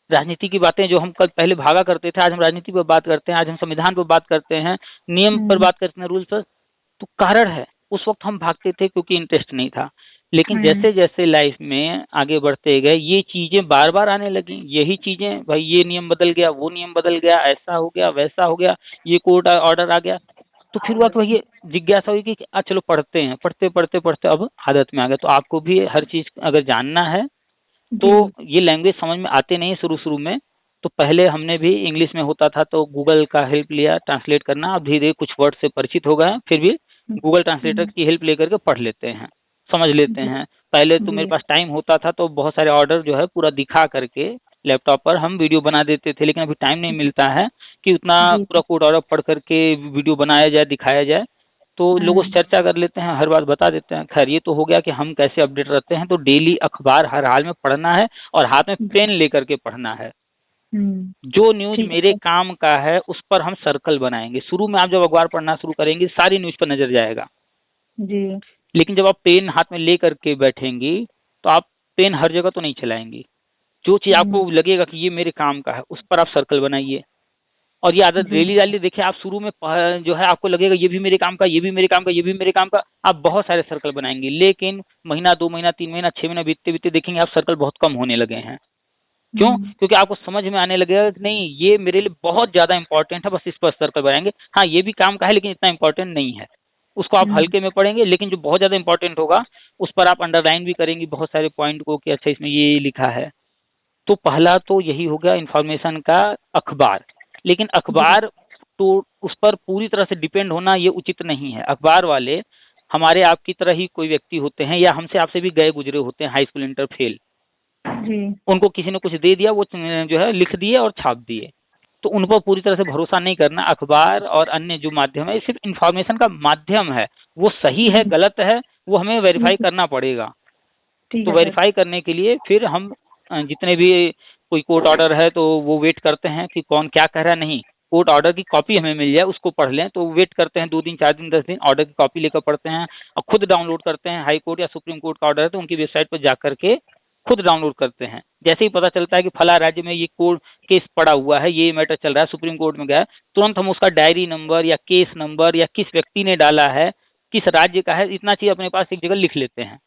[SPEAKER 1] राजनीति की बातें जो हम कल पहले भागा करते थे, आज हम राजनीति पर बात करते हैं, आज हम संविधान पर बात करते हैं, नियम पर बात करते हैं, रूल्स पर। तो कारण है, उस वक्त हम भागते थे क्योंकि इंटरेस्ट नहीं था। लेकिन जैसे जैसे लाइफ में आगे बढ़ते गए ये चीजें बार बार आने लगी, यही चीजें, भाई ये नियम बदल गया, वो नियम बदल गया, ऐसा हो गया, वैसा हो गया, ये कोर्ट ऑर्डर आ गया। तो फिर हुआ कि भाई ये जिज्ञासा हुई कि चलो पढ़ते हैं, पढ़ते पढ़ते पढ़ते अब आदत में आ गया। तो आपको भी हर चीज अगर जानना है तो ये लैंग्वेज समझ में आते नहीं शुरू शुरू में। तो पहले हमने भी इंग्लिश में होता था तो गूगल का हेल्प लिया ट्रांसलेट करना, अब धीरे धीरे कुछ वर्ड से परिचित हो गए, फिर भी गूगल ट्रांसलेटर की हेल्प लेकर के पढ़ लेते हैं, समझ लेते हैं। पहले तो मेरे पास टाइम होता था तो बहुत सारे ऑर्डर जो है पूरा दिखा करके लैपटॉप पर हम वीडियो बना देते थे। लेकिन अभी टाइम नहीं मिलता है कि उतना पूरा कोड ऑर्डर पढ़ करके वीडियो बनाया जाए, दिखाया जाए। तो लोगों से चर्चा कर लेते हैं, हर बात बता देते हैं। खैर ये तो हो गया कि हम कैसे अपडेट रहते हैं। तो डेली अखबार हर हाल में पढ़ना है और हाथ में पेन लेकर के पढ़ना है। जो न्यूज मेरे काम का है उस पर हम सर्कल बनाएंगे। शुरू में आप जब अखबार पढ़ना शुरू करेंगे सारी न्यूज पर नजर जाएगा
[SPEAKER 2] जी।
[SPEAKER 1] लेकिन जब आप पेन हाथ में ले करके बैठेंगी तो आप पेन हर जगह तो नहीं चलाएंगी। जो चीज आपको लगेगा कि ये मेरे काम का है उस पर आप सर्कल बनाइए। और ये आदत डेली डालिए। देखिए आप शुरू में जो है आपको लगेगा ये भी मेरे काम का, ये भी मेरे काम का, ये भी मेरे काम का, आप बहुत सारे सर्कल बनाएंगे। लेकिन महीना, 2 महीना, 3 महीना, 6 महीना बीतते बीतते देखेंगे आप सर्कल बहुत कम होने लगे हैं। क्यों? क्योंकि आपको समझ में आने लगेगा कि नहीं ये मेरे लिए बहुत ज्यादा इंपॉर्टेंट है, बस इस पर सर्कल बनाएंगे। हाँ ये भी काम का है लेकिन इतना इंपॉर्टेंट नहीं है, उसको आप हल्के में पढ़ेंगे। लेकिन जो बहुत ज्यादा इंपॉर्टेंट होगा उस पर आप अंडरलाइन भी करेंगी बहुत सारे पॉइंट को कि अच्छा इसमें ये लिखा है। तो पहला तो यही हो गया इंफॉर्मेशन का अखबार। लेकिन अखबार तो उस पर पूरी तरह से डिपेंड होना ये उचित नहीं है। अखबार वाले हमारे आपकी तरह ही कोई व्यक्ति होते हैं या हमसे आपसे भी गए गुजरे होते हैं, हाई स्कूल इंटर फेल। उनको किसी ने कुछ दे दिया, वो जो है लिख दिए और छाप दिए। तो उन पर पूरी तरह से भरोसा नहीं करना। अखबार और अन्य जो माध्यम है सिर्फ इंफॉर्मेशन का माध्यम है, वो सही है गलत है वो हमें वेरीफाई करना पड़ेगा। तो वेरीफाई करने के लिए फिर हम जितने भी कोई कोर्ट ऑर्डर है तो वो वेट करते हैं कि कौन क्या कह रहा है। नहीं, कोर्ट ऑर्डर की कॉपी हमें मिल जाए उसको पढ़ लें तो वेट करते हैं 2 दिन 4 दिन 10 दिन, ऑर्डर की कॉपी लेकर पढ़ते हैं और खुद डाउनलोड करते हैं। हाई कोर्ट या सुप्रीम कोर्ट का ऑर्डर है तो उनकी वेबसाइट पर जा करके खुद डाउनलोड करते हैं। जैसे ही पता चलता है कि फला राज्य में ये कोर्ट केस पड़ा हुआ है, ये मैटर चल रहा है, सुप्रीम कोर्ट में गया, तुरंत हम उसका डायरी नंबर या केस नंबर या किस व्यक्ति ने डाला है, किस राज्य का है, इतना चीज अपने पास एक जगह लिख लेते हैं।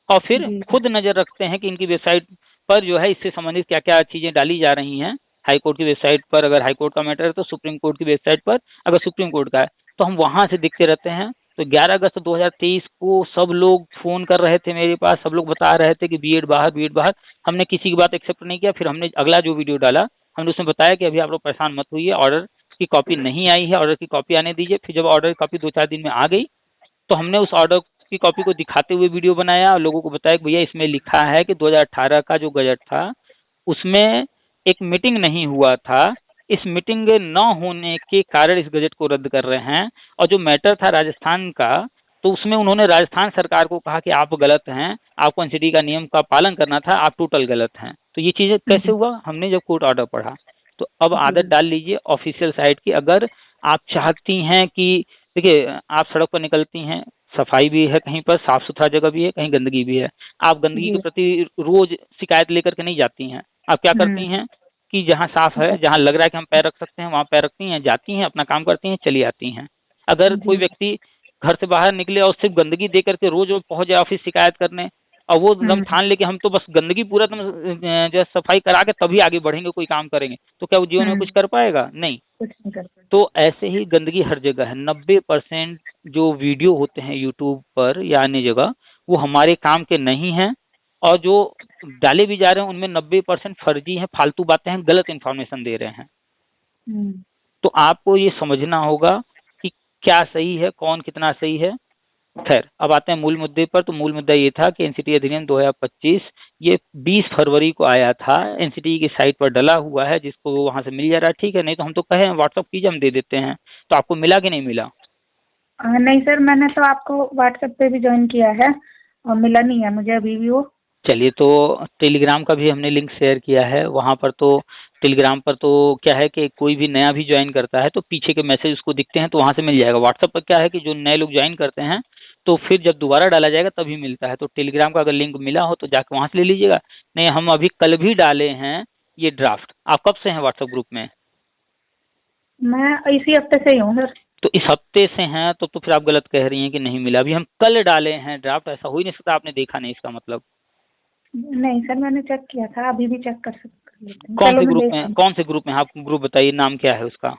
[SPEAKER 1] और फिर खुद नजर रखते हैं कि इनकी वेबसाइट पर जो है इससे संबंधित क्या क्या चीजें डाली जा रही हैं। हाई कोर्ट की वेबसाइट पर अगर हाई कोर्ट का मैटर है तो सुप्रीम कोर्ट की वेबसाइट पर अगर सुप्रीम कोर्ट का है तो हम वहां से देखते रहते हैं। तो 11 अगस्त 2023 को सब लोग फोन कर रहे थे मेरे पास, सब लोग बता रहे थे कि बीएड बाहर, बीएड बाहर। हमने किसी की बात एक्सेप्ट नहीं किया। फिर हमने अगला जो वीडियो डाला हमने उसमें बताया कि अभी आप लोग परेशान मत होइए, ऑर्डर की कॉपी नहीं आई है, ऑर्डर की कॉपी आने दीजिए। फिर जब ऑर्डर की कॉपी 2-4 दिन में आ गई तो हमने उस ऑर्डर की कॉपी को दिखाते हुए वीडियो बनाया और लोगों को बताया कि भैया इसमें लिखा है कि 2018 का जो गजट था उसमें एक मीटिंग नहीं हुआ था, इस मीटिंग न होने के कारण इस गजट को रद्द कर रहे हैं। और जो मैटर था राजस्थान का, तो उसमें उन्होंने राजस्थान सरकार को कहा कि आप गलत हैं, आपको एनसीटी का नियम का पालन करना था, आप टोटल गलत हैं। तो ये चीज़ें कैसे हुआ, हमने जब कोर्ट ऑर्डर पढ़ा। तो अब आदत डाल लीजिए ऑफिशियल साइट की। अगर आप चाहती हैं कि देखिए आप सड़क पर निकलती हैं, सफाई भी है, कहीं पर साफ सुथरा जगह भी है, कहीं गंदगी भी है, आप गंदगी के प्रति रोज शिकायत लेकर के नहीं जाती हैं। आप क्या करती हैं कि जहाँ साफ है, जहाँ लग रहा है कि हम पैर रख सकते हैं वहाँ पैर रखती हैं, जाती हैं, अपना काम करती हैं, चली आती हैं। अगर कोई व्यक्ति घर से बाहर निकले और सिर्फ गंदगी दे करके रोज रोज पहुंच जाए ऑफिस शिकायत करने, और वो एकदम ठान ले कि हम तो बस गंदगी पूरा जो सफाई करा के तभी आगे बढ़ेंगे, कोई काम करेंगे, तो क्या वो जीवन में कुछ कर पाएगा? नहीं।
[SPEAKER 2] कुछ नहीं कर पाएगा।
[SPEAKER 1] तो ऐसे ही गंदगी हर जगह है। 90% जो वीडियो होते हैं यूट्यूब पर या अन्य जगह वो हमारे काम के नहीं हैं, और जो डाले भी जा रहे हैं उनमें 90% फर्जी हैं, फालतू बातें हैं, गलत इन्फॉर्मेशन दे रहे हैं। तो आपको ये समझना होगा कि क्या सही है, कौन कितना सही है। खैर अब आते हैं मूल मुद्दे पर। तो मूल मुद्दा ये था कि एनसीटी अधिनियम 2025 ये 20 फरवरी को आया था, एनसीटी की साइट पर डला हुआ है, जिसको वहां से मिल जा रहा है, ठीक है। नहीं तो हम तो कहे व्हाट्सअप कीजिए, हम दे देते हैं। तो आपको मिला कि नहीं मिला?
[SPEAKER 2] नहीं सर, मैंने तो आपको व्हाट्सएप पे भी ज्वाइन किया है और मिला नहीं है मुझे अभी भी वो।
[SPEAKER 1] चलिए, तो टेलीग्राम का भी हमने लिंक शेयर किया है। वहाँ पर तो टेलीग्राम पर तो क्या है कि कोई भी नया भी ज्वाइन करता है तो पीछे के मैसेज उसको दिखते हैं, तो वहाँ से मिल जाएगा। व्हाट्सएप पर क्या है कि जो नए लोग ज्वाइन करते हैं तो फिर जब दोबारा डाला जाएगा तभी मिलता है। तो टेलीग्राम का अगर लिंक मिला हो तो जाकर वहाँ से ले लीजिएगा। नहीं, हम अभी कल भी डाले हैं ये ड्राफ्ट। आप कब से हैं व्हाट्सएप ग्रुप में?
[SPEAKER 2] मैं इसी हफ्ते से ही हूँ सर।
[SPEAKER 1] तो इस हफ्ते से हैं तो फिर आप गलत कह रही हैं कि नहीं मिला। अभी हम कल डाले हैं ड्राफ्ट, ऐसा हो ही नहीं सकता आपने देखा नहीं, इसका मतलब।
[SPEAKER 2] नहीं सर, मैंने चेक किया था, अभी भी चेक कर सकते हैं।
[SPEAKER 1] कौन से ग्रुप में, कौन से ग्रुप में? आप ग्रुप बताइए, नाम क्या है उसका?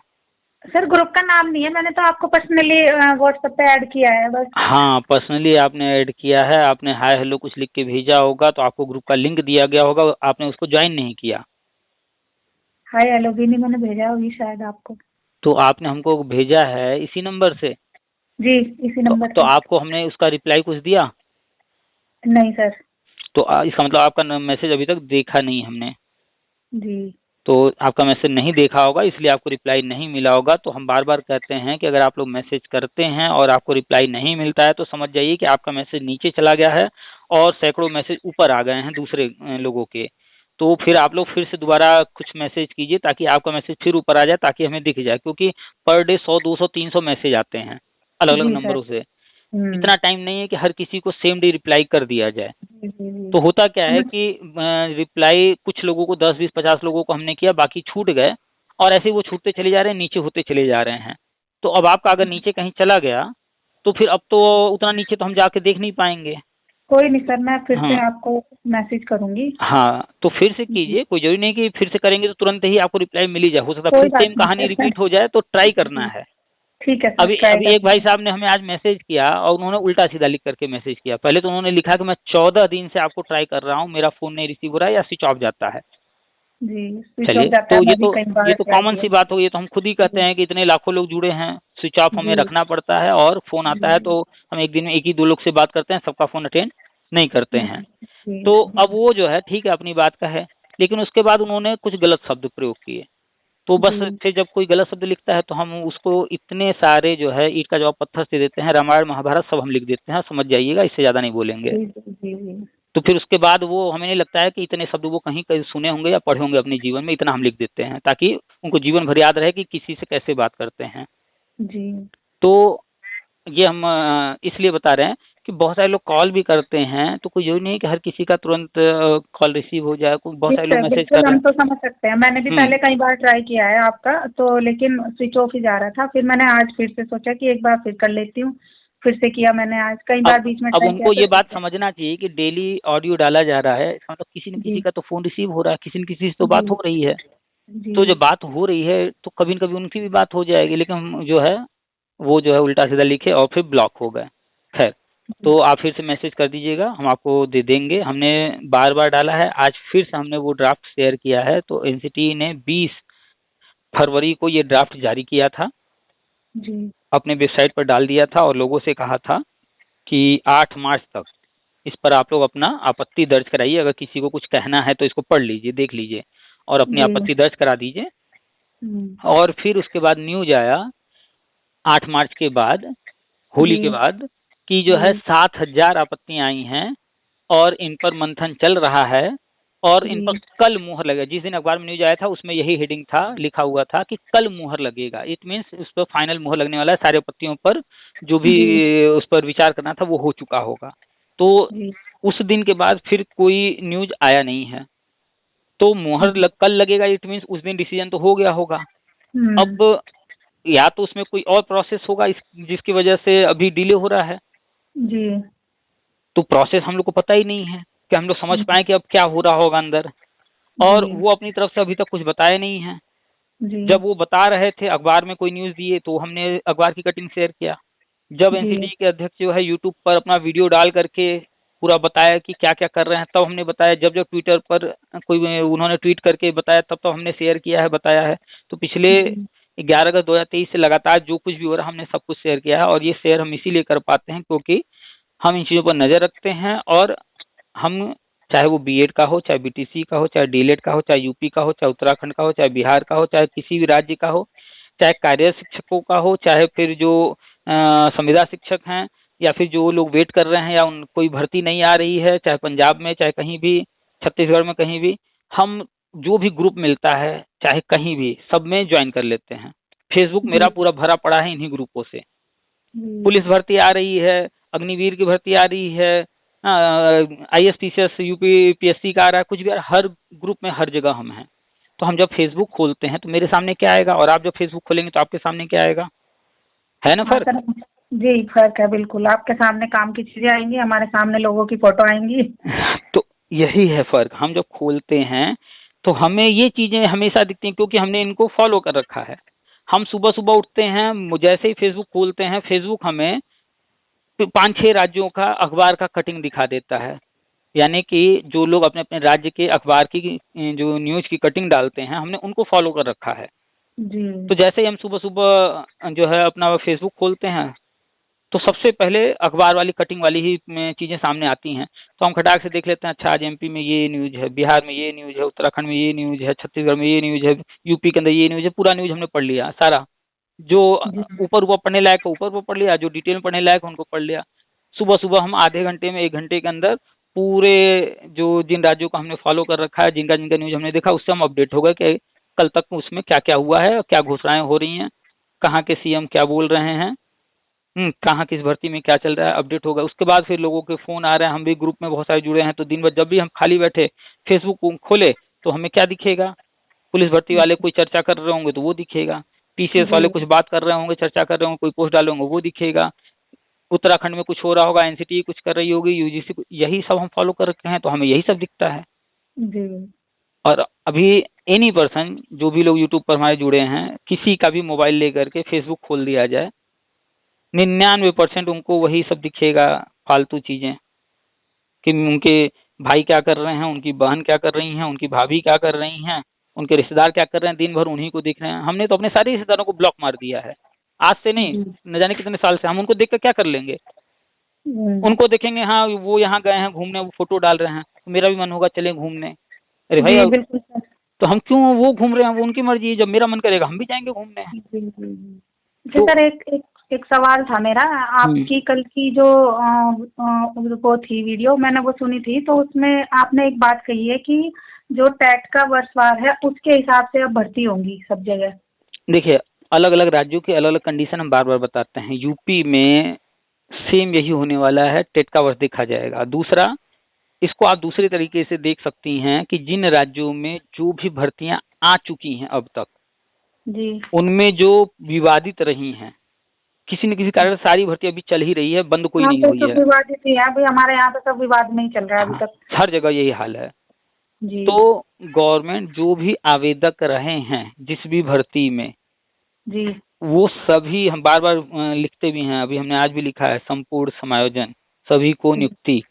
[SPEAKER 2] सर ग्रुप का नाम नहीं है, मैंने तो आपको पर्सनली व्हाट्सएप पे ऐड किया है बस।
[SPEAKER 1] हाँ, पर्सनली आपने ऐड किया है, आपने हाय हेलो कुछ लिख के भेजा होगा, तो आपको ग्रुप का लिंक दिया गया होगा, आपने उसको ज्वाइन नहीं किया।
[SPEAKER 2] हाय हेलो भी नहीं मैंने भेजा होगी शायद आपको।
[SPEAKER 1] तो आपने हमको भेजा है इसी नंबर से?
[SPEAKER 2] जी इसी नंबर
[SPEAKER 1] तो
[SPEAKER 2] से।
[SPEAKER 1] आपको हमने उसका रिप्लाई कुछ दिया?
[SPEAKER 2] नहीं सर।
[SPEAKER 1] तो इसका मतलब आपका मैसेज अभी तक देखा नहीं हमने।
[SPEAKER 2] जी।
[SPEAKER 1] तो आपका मैसेज नहीं देखा होगा, इसलिए आपको रिप्लाई नहीं मिला होगा। तो हम बार बार कहते हैं कि अगर आप लोग मैसेज करते हैं और आपको रिप्लाई नहीं मिलता है तो समझ जाइए कि आपका मैसेज नीचे चला गया है और सैकड़ों मैसेज ऊपर आ गए हैं दूसरे लोगों के। तो फिर आप लोग फिर से दोबारा कुछ मैसेज कीजिए ताकि आपका मैसेज फिर ऊपर आ जाए, ताकि हमें दिख जाए। क्योंकि पर डे 100, 200, 300 मैसेज आते हैं अलग अलग
[SPEAKER 2] जी सर।
[SPEAKER 1] नंबरों से। इतना टाइम नहीं है कि हर किसी को सेम डे रिप्लाई कर दिया जाए। तो होता क्या है कि रिप्लाई कुछ लोगों को 10, 20, 50 लोगों को हमने किया, बाकी छूट गए, और ऐसे ही वो छूटते चले जा रहे हैं, नीचे होते चले जा रहे हैं। तो अब आपका अगर नीचे कहीं चला गया तो फिर अब तो उतना नीचे तो हम जाके देख नहीं पाएंगे।
[SPEAKER 2] कोई नहीं सर, मैं फिर से
[SPEAKER 1] हाँ
[SPEAKER 2] आपको मैसेज करूंगी।
[SPEAKER 1] हाँ, तो फिर से कीजिए, कोई जरूरी नहीं कि फिर से करेंगे तो तुरंत ही आपको रिप्लाई मिल ही जाए। हो सकता है
[SPEAKER 2] कोई
[SPEAKER 1] फिर सेम
[SPEAKER 2] बात नहीं
[SPEAKER 1] कहानी
[SPEAKER 2] सर,
[SPEAKER 1] रिपीट हो जाए, तो ट्राई करना है।
[SPEAKER 2] ठीक है सर,
[SPEAKER 1] अभी
[SPEAKER 2] ट्राई
[SPEAKER 1] अभी एक भाई साहब ने हमें आज मैसेज किया और उन्होंने उल्टा सीधा लिख करके मैसेज किया। पहले तो उन्होंने लिखा कि मैं 14 दिन से आपको ट्राई कर रहा हूँ, मेरा फोन नहीं रिसीव हो रहा है या स्विच ऑफ जाता है।
[SPEAKER 2] जी स्विच
[SPEAKER 1] चलिए,
[SPEAKER 2] ऑफ जाता
[SPEAKER 1] तो
[SPEAKER 2] है,
[SPEAKER 1] ये
[SPEAKER 2] मैं भी
[SPEAKER 1] तो
[SPEAKER 2] कई बार
[SPEAKER 1] ये तो
[SPEAKER 2] ट्राई
[SPEAKER 1] कॉमन सी
[SPEAKER 2] किया।
[SPEAKER 1] बात हो, ये तो हम खुद ही कहते हैं कि इतने लाखों लोग जुड़े हैं, स्विच ऑफ हमें
[SPEAKER 2] जी
[SPEAKER 1] रखना पड़ता है, और फोन आता है तो हम एक दिन में 1 ही 2 लोग से बात करते हैं, सबका फोन अटेंड नहीं करते हैं।
[SPEAKER 2] जी
[SPEAKER 1] तो अब वो जो है ठीक है, अपनी बात का है, लेकिन उसके बाद उन्होंने कुछ गलत शब्द प्रयोग किए। तो बस फिर जब कोई गलत शब्द लिखता है तो हम उसको इतने सारे जो है ईंट का जवाब पत्थर से देते हैं, रामायण महाभारत सब हम लिख देते हैं, समझ जाइएगा, इससे ज्यादा नहीं बोलेंगे।
[SPEAKER 2] जी जी जी।
[SPEAKER 1] तो फिर उसके बाद वो हमें नहीं लगता है कि इतने शब्द वो कहीं कहीं सुने होंगे या पढ़े होंगे अपने जीवन में, इतना हम लिख देते हैं ताकि उनको जीवन भर याद रहे कि किसी से कैसे बात करते हैं।
[SPEAKER 2] जी
[SPEAKER 1] तो ये हम इसलिए बता रहे हैं कि बहुत सारे लोग कॉल भी करते हैं, तो कोई जरूरी नहीं है कि हर किसी का तुरंत कॉल रिसीव हो जाए। बहुत सारे लोग मैसेज
[SPEAKER 2] बिल्कुल,
[SPEAKER 1] कर रहे
[SPEAKER 2] हम
[SPEAKER 1] हैं।
[SPEAKER 2] तो समझ सकते हैं। मैंने भी पहले कई बार ट्राई किया है आपका, तो लेकिन स्विच ऑफ ही जा रहा था। फिर मैंने आज फिर से सोचा कि एक बार फिर कर लेती हूँ, फिर से किया मैंने आज, कई बार बीच में
[SPEAKER 1] अब
[SPEAKER 2] ट्राई
[SPEAKER 1] उनको
[SPEAKER 2] किया।
[SPEAKER 1] ये बात समझना चाहिए कि डेली ऑडियो डाला जा रहा है, इसका मतलब किसी न किसी का तो फोन रिसीव हो रहा है, किसी न किसी से तो बात हो रही है। तो जब बात हो रही है तो कभी न कभी उनकी भी बात हो जाएगी, लेकिन हम जो है वो जो है उल्टा सीधा लिखे और फिर ब्लॉक हो गए। खैर, तो आप फिर से मैसेज कर दीजिएगा, हम आपको दे देंगे। हमने बार बार डाला है, आज फिर से हमने वो ड्राफ्ट शेयर किया है। तो एनसीटी ने 20 फरवरी को ये ड्राफ्ट जारी किया था,
[SPEAKER 2] जी
[SPEAKER 1] अपने वेबसाइट पर डाल दिया था और लोगों से कहा था कि 8 मार्च तक इस पर आप लोग अपना आपत्ति दर्ज कराइए। अगर किसी को कुछ कहना है तो इसको पढ़ लीजिए, देख लीजिए और अपनी
[SPEAKER 2] जी।
[SPEAKER 1] आपत्ति दर्ज करा दीजिए।
[SPEAKER 2] हम्म।
[SPEAKER 1] और फिर उसके बाद न्यूज आया 8 मार्च के बाद, होली
[SPEAKER 2] जी
[SPEAKER 1] के बाद, कि जो है
[SPEAKER 2] जी
[SPEAKER 1] 7,000 आपत्तियां आई हैं और इन पर मंथन चल रहा है और इन पर
[SPEAKER 2] जी
[SPEAKER 1] कल मुहर लगेगा। जिस दिन अखबार में न्यूज आया था उसमें यही हेडिंग था, लिखा हुआ था कि कल मुहर लगेगा। इट मीन्स उस पर फाइनल मुहर लगने वाला है, सारे आपत्तियों पर जो भी
[SPEAKER 2] जी
[SPEAKER 1] उस पर विचार करना था वो हो चुका होगा। तो
[SPEAKER 2] जी
[SPEAKER 1] उस दिन के बाद फिर कोई न्यूज आया नहीं है। तो कल लगेगा, इट मीन्स उस दिन डिसीजन तो हो गया होगा।
[SPEAKER 2] हम्म।
[SPEAKER 1] अब या तो उसमें कोई और प्रोसेस होगा जिसकी वजह से अभी डिले हो रहा है।
[SPEAKER 2] जी
[SPEAKER 1] तो प्रोसेस हम लोग को पता ही नहीं है कि हम लोग समझ
[SPEAKER 2] जी
[SPEAKER 1] पाए कि अब क्या हो रहा होगा अंदर। और
[SPEAKER 2] जी
[SPEAKER 1] वो अपनी तरफ से अभी तक कुछ बताया नहीं है।
[SPEAKER 2] जी
[SPEAKER 1] जब वो बता रहे थे, अखबार में कोई न्यूज दिए तो हमने अखबार की कटिंग शेयर किया। जब एनसीटी
[SPEAKER 2] जी
[SPEAKER 1] के अध्यक्ष जो है यूट्यूब पर अपना वीडियो डाल करके पूरा बताया कि क्या क्या कर रहे हैं, तब हमने बताया। जब जब ट्विटर पर कोई उन्होंने ट्वीट करके बताया, तब तो हमने शेयर किया है, बताया है। तो पिछले
[SPEAKER 2] जी
[SPEAKER 1] 11 अगस्त 2023 से लगातार जो कुछ भी हो रहा है हमने सब कुछ शेयर किया है। और ये शेयर हम इसीलिए कर पाते हैं क्योंकि हम इन चीज़ों पर नज़र रखते हैं। और हम, चाहे वो बीएड का हो, चाहे बीटीसी का हो, चाहे डीएलएड का हो, चाहे यूपी का हो, चाहे उत्तराखंड का हो, चाहे बिहार का हो, चाहे किसी भी राज्य का हो, चाहे कार्य शिक्षकों का हो, चाहे फिर जो संविदा शिक्षक हैं, या फिर जो लोग वेट कर रहे हैं या उन कोई भर्ती नहीं आ रही है, चाहे पंजाब में, चाहे कहीं भी, छत्तीसगढ़ में, कहीं भी, हम जो भी ग्रुप मिलता है चाहे कहीं भी, सब में ज्वाइन कर लेते हैं। फेसबुक मेरा
[SPEAKER 2] जी
[SPEAKER 1] पूरा भरा पड़ा है इन्हीं ग्रुपों से।
[SPEAKER 2] जी
[SPEAKER 1] पुलिस भर्ती आ रही है, अग्निवीर की भर्ती आ रही है, आईएसपीसीएस यूपीपीएससी का आ रहा है, कुछ भी आ रहा है, हर ग्रुप में हर जगह हम हैं। तो हम जब फेसबुक खोलते हैं तो मेरे सामने क्या आएगा, और आप जब फेसबुक खोलेंगे तो आपके सामने क्या आएगा, है ना
[SPEAKER 2] हाँ
[SPEAKER 1] फर्क।
[SPEAKER 2] सर। जी फर्क है बिल्कुल, आपके सामने काम की चीजें आएंगी, हमारे सामने लोगों की फोटो आएंगी।
[SPEAKER 1] तो यही है फर्क। हम जब खोलते हैं तो हमें ये चीजें हमेशा दिखती हैं क्योंकि हमने इनको फॉलो कर रखा है। हम सुबह सुबह उठते हैं, जैसे ही फेसबुक खोलते हैं, फेसबुक हमें 5-6 राज्यों का अखबार का कटिंग दिखा देता है। यानी कि जो लोग अपने अपने राज्य के अखबार की जो न्यूज की कटिंग डालते हैं, हमने उनको फॉलो कर रखा है।
[SPEAKER 2] जी
[SPEAKER 1] तो जैसे ही हम सुबह सुबह जो है अपना फेसबुक खोलते हैं तो सबसे पहले अखबार वाली कटिंग वाली ही चीजें सामने आती हैं। तो हम खटाक से देख लेते हैं, अच्छा आज एमपी में ये न्यूज है, बिहार में ये न्यूज है, उत्तराखंड में ये न्यूज है, छत्तीसगढ़ में ये न्यूज है, यूपी के अंदर ये न्यूज है। पूरा न्यूज हमने पढ़ लिया सारा। जो
[SPEAKER 2] जी
[SPEAKER 1] ऊपर ऊपर पढ़ने लायक है ऊपर ऊपर पढ़ लिया, जो डिटेल में पढ़ने लायक है उनको पढ़ लिया। सुबह सुबह हम आधे घंटे में 1 घंटे के अंदर पूरे जो जिन राज्यों को हमने फॉलो कर रखा है, जिनका जिनका न्यूज हमने देखा, उससे हम अपडेट हो गए कि कल तक उसमें क्या क्या हुआ है, क्या घोषणाएं हो रही हैं, कहाँ के सीएम क्या बोल रहे हैं, कहाँ किस भर्ती में क्या चल रहा है, अपडेट होगा। उसके बाद फिर लोगों के फोन आ रहे हैं, हम भी ग्रुप में बहुत सारे जुड़े हैं। तो दिन भर जब भी हम खाली बैठे फेसबुक खोले तो हमें क्या दिखेगा, पुलिस भर्ती वाले कोई चर्चा कर रहे होंगे तो वो दिखेगा, टीसीएस वाले
[SPEAKER 2] जी
[SPEAKER 1] कुछ बात कर रहे होंगे, चर्चा कर रहे होंगे, कोई पोस्ट डाले होंगे वो दिखेगा, उत्तराखंड में कुछ हो रहा होगा, एनसीटी कुछ कर रही होगी, यूजीसी, यही सब हम फॉलो कर रखे हैं तो हमें यही सब दिखता है।
[SPEAKER 2] जी
[SPEAKER 1] और अभी एनी पर्सन, जो भी लोग यूट्यूब पर हमारे जुड़े हैं, किसी का भी मोबाइल लेकर के फेसबुक खोल दिया जाए, 99% उनको वही सब दिखेगा, फालतू चीजें, कि उनके भाई क्या कर रहे हैं, उनकी बहन क्या कर रही हैं, उनकी भाभी क्या कर रही हैं, उनके रिश्तेदार क्या कर रहे हैं, दिन भर उन्हीं को दिख रहे हैं। हमने तो अपने सारे रिश्तेदारों को ब्लॉक मार दिया है, आज से नहीं,
[SPEAKER 2] जी
[SPEAKER 1] न जाने कितने साल से। हम उनको देख कर क्या कर लेंगे, उनको देखेंगे हाँ वो यहाँ गए हैं घूमने, वो फोटो डाल रहे हैं, तो मेरा भी मन होगा चले घूमने। अरे भाई
[SPEAKER 2] जी
[SPEAKER 1] अब
[SPEAKER 2] बिल्कुल सर।
[SPEAKER 1] तो हम क्यों, वो घूम रहे हैं, वो उनकी मर्जी है, जब मेरा मन करेगा हम भी जाएंगे घूमने।
[SPEAKER 2] जी जी जी। अच्छा
[SPEAKER 1] तो
[SPEAKER 2] सर, एक एक एक सवाल था मेरा। आपकी कल की जो वो थी वीडियो, मैंने वो सुनी थी, तो उसमें आपने एक बात कही है कि जो टेट का वर्षवार है उसके हिसाब से अब भर्ती होंगी सब जगह।
[SPEAKER 1] देखिए, अलग अलग राज्यों के अलग अलग कंडीशन हम बार बार बताते हैं। यूपी में सेम यही होने वाला है, टेट का वर्ष देखा जाएगा। दूसरा, इसको आप दूसरे तरीके से देख सकती हैं कि जिन राज्यों में जो भी भर्तियां आ चुकी हैं अब तक,
[SPEAKER 2] जी
[SPEAKER 1] उनमें जो विवादित रही हैं, किसी न किसी कारण सारी भर्ती अभी चल ही रही है, बंद कोई
[SPEAKER 2] हाँ,
[SPEAKER 1] नहीं
[SPEAKER 2] तो
[SPEAKER 1] हुई
[SPEAKER 2] सब
[SPEAKER 1] है।
[SPEAKER 2] विवादित ही है अभी, हमारे यहाँ तो सब विवाद में ही चल रहा है अभी
[SPEAKER 1] हाँ,
[SPEAKER 2] तक।
[SPEAKER 1] हर जगह यही हाल है।
[SPEAKER 2] जी
[SPEAKER 1] तो गवर्नमेंट जो भी आवेदक रहे हैं जिस भी भर्ती में,
[SPEAKER 2] जी
[SPEAKER 1] वो सभी, हम बार बार लिखते भी हैं, अभी हमने आज भी लिखा है, संपूर्ण समायोजन सभी को नियुक्ति,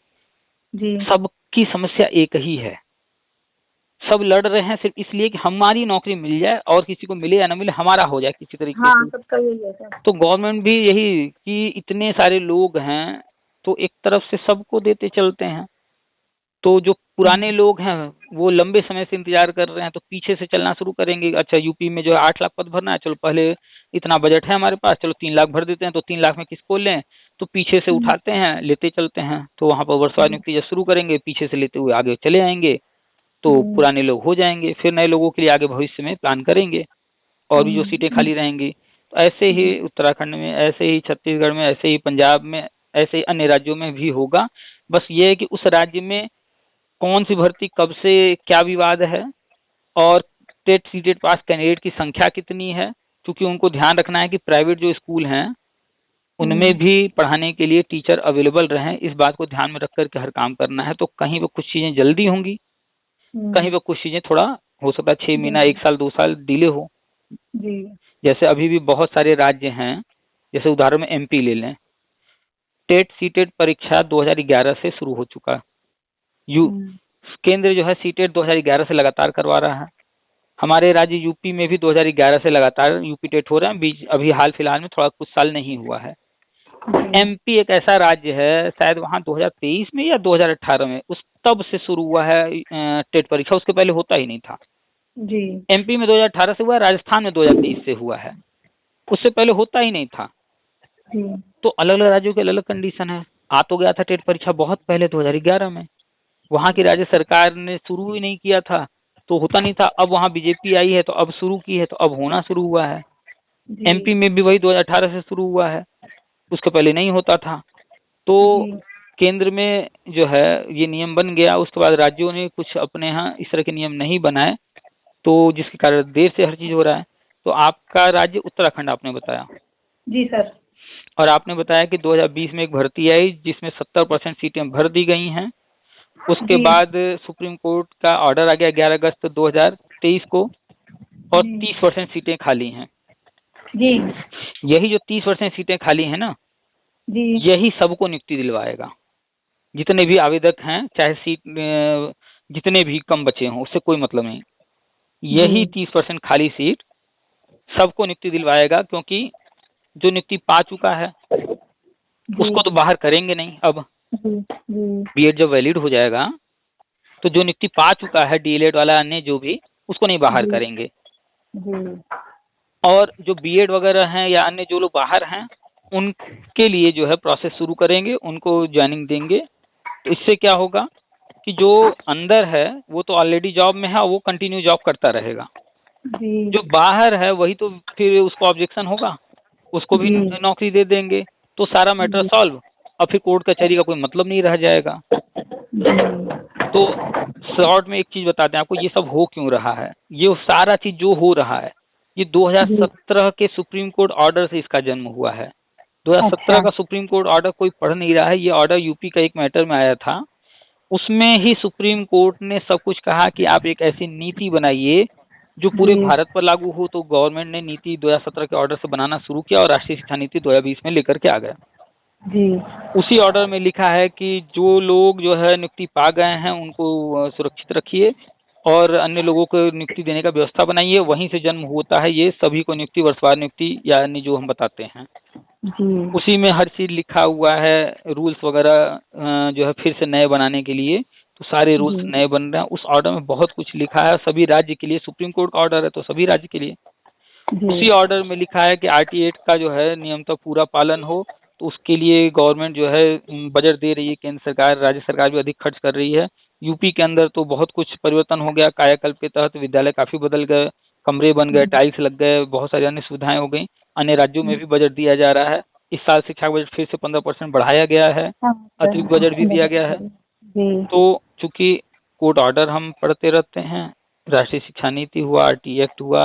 [SPEAKER 2] जी
[SPEAKER 1] सबकी समस्या एक ही है। सब लड़ रहे हैं सिर्फ इसलिए कि हमारी नौकरी मिल जाए और किसी को मिले या ना मिले, हमारा हो जाए किसी तरीके
[SPEAKER 2] हाँ,
[SPEAKER 1] से।
[SPEAKER 2] सबका यही है सर।
[SPEAKER 1] तो गवर्नमेंट भी यही कि इतने सारे लोग हैं तो एक तरफ से सबको देते चलते हैं, तो जो पुराने लोग हैं वो लंबे समय से इंतजार कर रहे हैं तो पीछे से चलना शुरू करेंगे। अच्छा, यूपी में जो है 8 लाख पद भरना है, चलो पहले इतना बजट है हमारे पास, चलो 3 लाख भर देते हैं, तो 3 लाख में किसको लें, तो पीछे से उठाते हैं, लेते चलते हैं। तो वहां पर वर्षवार नियुक्ति जब शुरू करेंगे पीछे से लेते हुए आगे चले आएंगे, तो पुराने लोग हो जाएंगे, फिर नए लोगों के लिए आगे भविष्य में प्लान करेंगे और भी जो सीटें खाली रहेंगी। तो ऐसे ही उत्तराखंड में, ऐसे ही छत्तीसगढ़ में, ऐसे ही पंजाब में, ऐसे ही अन्य राज्यों में भी होगा। बस ये है कि उस राज्य में कौन सी भर्ती कब से क्या विवाद है और टेट सीटेट पास कैंडिडेट की संख्या कितनी है, क्योंकि उनको ध्यान रखना है कि प्राइवेट जो स्कूल हैं उनमें भी पढ़ाने के लिए टीचर अवेलेबल रहें। इस बात को ध्यान में रख करके हर काम करना है। तो कहीं पर कुछ चीजें जल्दी होंगी, कहीं पर कुछ चीजें थोड़ा हो सकता है 6 महीना, 1 साल, 2 साल डिले हो। जैसे अभी भी बहुत सारे राज्य हैं, जैसे उदाहरण में एमपी ले लें, टेट सीटेट परीक्षा 2011 से शुरू हो चुका। केंद्र जो है सीटेट 2011 से लगातार करवा रहा है। हमारे राज्य यूपी में भी 2011 से लगातार यूपी टेट हो रहे हैं, बीच अभी हाल फिलहाल में थोड़ा कुछ साल नहीं हुआ है। एमपी एक ऐसा राज्य है, शायद वहाँ 2023 में या 2018 में उस तब से शुरू हुआ है टेट परीक्षा, उसके पहले होता ही नहीं था जी। एमपी में 2018 से हुआ है, राजस्थान में 2023 से हुआ है, उससे पहले होता ही नहीं था जी। तो अलग अलग राज्यों के अलग अलग कंडीशन है। आ तो गया था टेट परीक्षा बहुत पहले 2011 में, वहाँ की राज्य सरकार ने शुरू ही नहीं किया था तो होता नहीं था। अब वहाँ बीजेपी आई है तो अब शुरू की है, तो अब होना शुरू हुआ है। एमपी में भी वही 2018 से शुरू हुआ है, उसके पहले नहीं होता था। तो केंद्र में जो है ये नियम बन गया, उसके बाद राज्यों ने कुछ अपने यहाँ इस तरह के नियम नहीं बनाए, तो जिसके कारण देर से हर चीज हो रहा है। तो आपका राज्य उत्तराखंड आपने बताया
[SPEAKER 2] जी सर, और
[SPEAKER 1] आपने बताया कि 2020 में एक भर्ती आई जिसमें 70% सीटें भर दी गई हैं। उसके बाद सुप्रीम कोर्ट का ऑर्डर आ गया 11 अगस्त 2023 को और 30% सीटें खाली हैं
[SPEAKER 2] जी।
[SPEAKER 1] यही जो 30% सीटें खाली हैं ना जी, यही सबको नियुक्ति दिलवाएगा। जितने भी आवेदक हैं, चाहे सीट जितने भी कम बचे हों, उससे कोई मतलब नहीं। यही 30% खाली सीट सबको नियुक्ति दिलवाएगा, क्योंकि जो नियुक्ति पा चुका है उसको तो बाहर करेंगे नहीं। अब बीएड जब वैलिड हो जाएगा तो जो नियुक्ति पा चुका है डीएलएड वाला, अन्य जो भी, उसको नहीं बाहर करेंगे। और जो बीएड वगैरह हैं या अन्य जो लोग बाहर हैं उनके लिए जो है प्रोसेस शुरू करेंगे, उनको ज्वाइनिंग देंगे। तो इससे क्या होगा कि जो अंदर है वो तो ऑलरेडी जॉब में है, वो कंटिन्यू जॉब करता रहेगा। जो बाहर है वही तो फिर उसको ऑब्जेक्शन होगा, उसको भी नौकरी दे देंगे, तो सारा मैटर सॉल्व। और फिर कोर्ट कचहरी का कोई मतलब नहीं रह जाएगा। तो शॉर्ट में एक चीज बताते हैं आपको, ये सब हो क्यों रहा है। ये सारा चीज जो हो रहा है ये 2017 के सुप्रीम कोर्ट ऑर्डर से इसका जन्म हुआ है। 2017 का सुप्रीम कोर्ट ऑर्डर कोई पढ़ नहीं रहा है। ये ऑर्डर यूपी का एक मैटर में आया था, उसमें ही सुप्रीम कोर्ट ने सब कुछ कहा कि आप एक ऐसी नीति बनाइए जो पूरे भारत पर लागू हो। तो गवर्नमेंट ने नीति 2017 के ऑर्डर से बनाना शुरू किया और राष्ट्रीय शिक्षा नीति 2020 में लेकर के आ गया जी। उसी ऑर्डर में लिखा है कि जो लोग जो है नियुक्ति पा गए हैं उनको सुरक्षित रखिए और अन्य लोगों को नियुक्ति देने का व्यवस्था बनाइए। वहीं से जन्म होता है ये सभी को नियुक्ति, वर्षवार नियुक्ति यानी जो हम बताते हैं जी। उसी में हर चीज लिखा हुआ है। रूल्स वगैरह जो है फिर से नए बनाने के लिए, तो सारे रूल्स नए बन रहे हैं। उस ऑर्डर में बहुत कुछ लिखा है सभी राज्य के लिए। सुप्रीम कोर्ट का ऑर्डर है तो सभी राज्य के लिए। उसी ऑर्डर में लिखा है कि RT एक्ट का जो है नियम तो पूरा पालन हो, तो उसके लिए गवर्नमेंट जो है बजट दे रही है। केंद्र सरकार, राज्य सरकार भी अधिक खर्च कर रही है। यूपी के अंदर तो बहुत कुछ परिवर्तन हो गया। कायाकल्प के तहत विद्यालय काफी बदल गए, कमरे बन गए, टाइल्स लग गए, बहुत सारी अन्य सुविधाएं हो गई। अन्य राज्यों में भी बजट दिया जा रहा है। इस साल शिक्षा बजट फिर से 15% बढ़ाया गया है, अतिरिक्त बजट भी दिया गया है। तो चूंकि कोर्ट ऑर्डर हम पढ़ते रहते हैं, राष्ट्रीय शिक्षा नीति हुआ, RT एक्ट हुआ,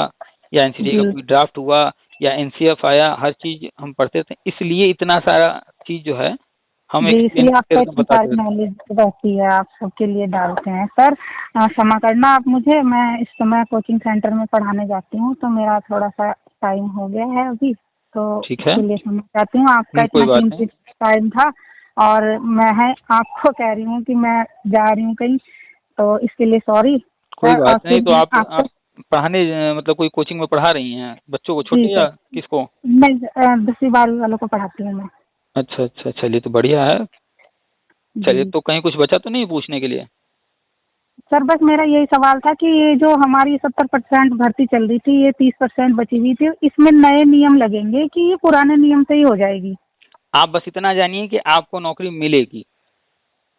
[SPEAKER 1] या NCT का कोई ड्राफ्ट हुआ, या NCF आया, हर चीज हम पढ़ते थे, इसलिए इतना सारा चीज जो है हम
[SPEAKER 2] नॉलेज रहती है, आप सबके लिए डालते हैं। सर क्षमा करना आप मुझे, मैं इस समय कोचिंग सेंटर में पढ़ाने जाती हूँ, तो मेरा थोड़ा सा टाइम हो गया है अभी, तो
[SPEAKER 1] ठीक है,
[SPEAKER 2] इसके लिए क्षमा चाहती हूँ। आपका इतना कीमती टाइम था, और मैं आपको कह रही हूँ कि मैं जा रही हूँ कहीं, तो इसके लिए सॉरी
[SPEAKER 1] कोई
[SPEAKER 2] सर। और
[SPEAKER 1] बात नहीं।
[SPEAKER 2] फिर
[SPEAKER 1] तो
[SPEAKER 2] भी
[SPEAKER 1] आप
[SPEAKER 2] आपको
[SPEAKER 1] पढ़ाने मतलब कोई कोचिंग में पढ़ा रही हैं बच्चों को,
[SPEAKER 2] जी
[SPEAKER 1] छोटे या
[SPEAKER 2] सर,
[SPEAKER 1] किसको?
[SPEAKER 2] मैं 10वीं 12वीं वालों को पढ़ाती हूँ मैं।
[SPEAKER 1] अच्छा अच्छा, चलिए तो बढ़िया है। चलिए,
[SPEAKER 2] जी
[SPEAKER 1] तो कहीं कुछ बचा तो नहीं पूछने के लिए?
[SPEAKER 2] सर, बस मेरा यही सवाल था कि ये जो हमारी 70% भर्ती चल रही थी, ये 30% बची हुई थी, इसमें नए नियम लगेंगे कि ये पुराने नियम से ही हो जाएगी?
[SPEAKER 1] आप बस इतना जानिए कि आपको नौकरी मिलेगी।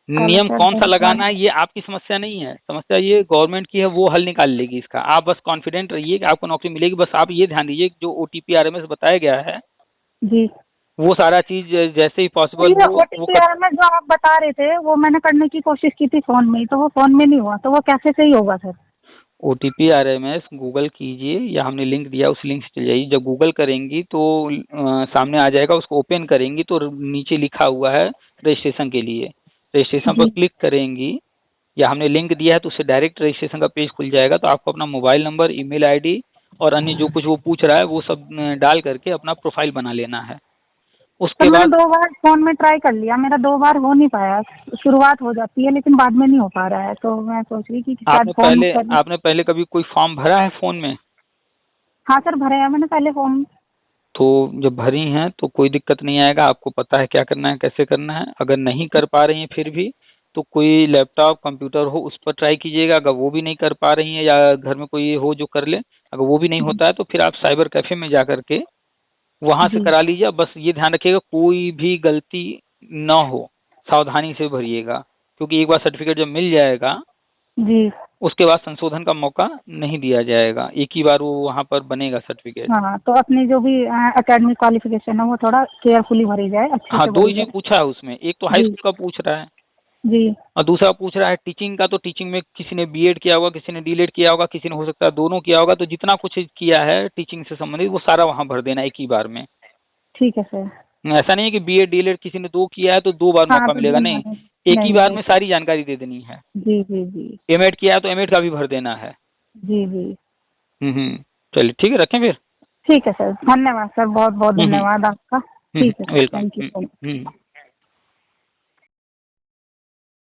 [SPEAKER 2] चलो
[SPEAKER 1] नियम
[SPEAKER 2] सर,
[SPEAKER 1] कौन सा
[SPEAKER 2] बहुत
[SPEAKER 1] लगाना
[SPEAKER 2] बहुत
[SPEAKER 1] है ये आपकी समस्या नहीं है, समस्या ये गवर्नमेंट की है, वो हल निकाल लेगी इसका। आप बस कॉन्फिडेंट रहिए कि आपको नौकरी मिलेगी। बस आप ये ध्यान दीजिए कि जो OTP RMS बताया गया है,
[SPEAKER 2] जी।
[SPEAKER 1] वो सारा चीज जैसे ही
[SPEAKER 2] तो
[SPEAKER 1] पॉसिबल
[SPEAKER 2] ये
[SPEAKER 1] हो वो कर।
[SPEAKER 2] OTPR में जो आप बता रहे थे, वो मैंने करने की कोशिश की थी फोन में ही, तो वो फोन में नहीं हुआ, तो वो कैसे सही होगा सर?
[SPEAKER 1] OTP RMS गूगल कीजिए, या हमने लिंक दिया उस लिंक से चले जाइए। जब गूगल करेंगी तो सामने आ जाएगा, उसको ओपन करेंगी तो नीचे लिखा हुआ है रजिस्ट्रेशन के लिए। रजिस्ट्रेशन पर
[SPEAKER 2] जी
[SPEAKER 1] क्लिक करेंगी, या हमने लिंक दिया है तो उससे डायरेक्ट रजिस्ट्रेशन का पेज खुल जाएगा। तो आपको अपना मोबाइल नंबर, ईमेल आईडी और अन्य जो कुछ वो पूछ रहा है वो सब डाल करके अपना प्रोफाइल बना लेना है।
[SPEAKER 2] सर,
[SPEAKER 1] उसके
[SPEAKER 2] मैंने
[SPEAKER 1] बाद
[SPEAKER 2] 2 बार फोन में ट्राई कर लिया, मेरा 2 बार हो नहीं पाया। शुरुआत हो जाती है लेकिन बाद में नहीं हो पा रहा है, तो मैं सोच रही थी कि शायद फोन कर।
[SPEAKER 1] आपने पहले कभी कोई फॉर्म भरा है फोन में?
[SPEAKER 2] हाँ सर, भरे हैं मैंने पहले फॉर्म।
[SPEAKER 1] तो जब भरी हैं तो कोई दिक्कत नहीं आएगा, आपको पता है क्या करना है, कैसे करना है। अगर नहीं कर पा रही हैं फिर भी, तो कोई लैपटॉप कंप्यूटर हो उस पर ट्राई कीजिएगा। अगर वो भी नहीं कर पा रही हैं, या घर में कोई हो जो कर ले, अगर वो भी नहीं होता है तो फिर आप साइबर कैफे में जा करके वहां से
[SPEAKER 2] जी
[SPEAKER 1] करा लीजिए। बस ये ध्यान रखिएगा कोई भी गलती न हो, सावधानी से भरिएगा, क्योंकि एक बार सर्टिफिकेट जब मिल जाएगा
[SPEAKER 2] जी।
[SPEAKER 1] उसके बाद संशोधन का मौका नहीं दिया जाएगा। एक ही बार वो वहां पर बनेगा सर्टिफिकेट।
[SPEAKER 2] हाँ, तो अपनी जो भी एकेडमिक क्वालिफिकेशन है वो थोड़ा केयरफुली भरी जाए, अच्छे
[SPEAKER 1] हाँ,
[SPEAKER 2] से
[SPEAKER 1] दो
[SPEAKER 2] भरी
[SPEAKER 1] ही चीज
[SPEAKER 2] जाए।
[SPEAKER 1] पूछा है उसमें, एक तो हाई
[SPEAKER 2] जी
[SPEAKER 1] स्कूल का पूछ रहा है
[SPEAKER 2] जी।
[SPEAKER 1] और दूसरा पूछ रहा है टीचिंग का। तो टीचिंग में किसी ने B.Ed किया होगा, किसी ने D.Led किया होगा, किसी ने हो सकता है दोनों किया होगा। तो जितना कुछ किया है टीचिंग से संबंधित वो सारा वहां भर देना एक ही बार में।
[SPEAKER 2] ठीक है सर।
[SPEAKER 1] ऐसा नहीं है कि B.Ed D.Led किसी ने 2 किया है तो 2 बार
[SPEAKER 2] हाँ
[SPEAKER 1] मौका
[SPEAKER 2] तो
[SPEAKER 1] मिलेगा, नहीं, एक ही
[SPEAKER 2] नहीं
[SPEAKER 1] बार
[SPEAKER 2] नहीं
[SPEAKER 1] में
[SPEAKER 2] सर।
[SPEAKER 1] सारी जानकारी दे देनी है।
[SPEAKER 2] जी जी जी।
[SPEAKER 1] M.Ed किया है तो M.Ed का भी भर देना है।
[SPEAKER 2] जी जी।
[SPEAKER 1] हम्म। चलिए ठीक है, रखें फिर।
[SPEAKER 2] ठीक है सर, धन्यवाद सर, बहुत बहुत
[SPEAKER 1] हम्म।
[SPEAKER 2] धन्यवाद आपका। ठीक है sir,
[SPEAKER 1] welcome.
[SPEAKER 2] Thank you so much.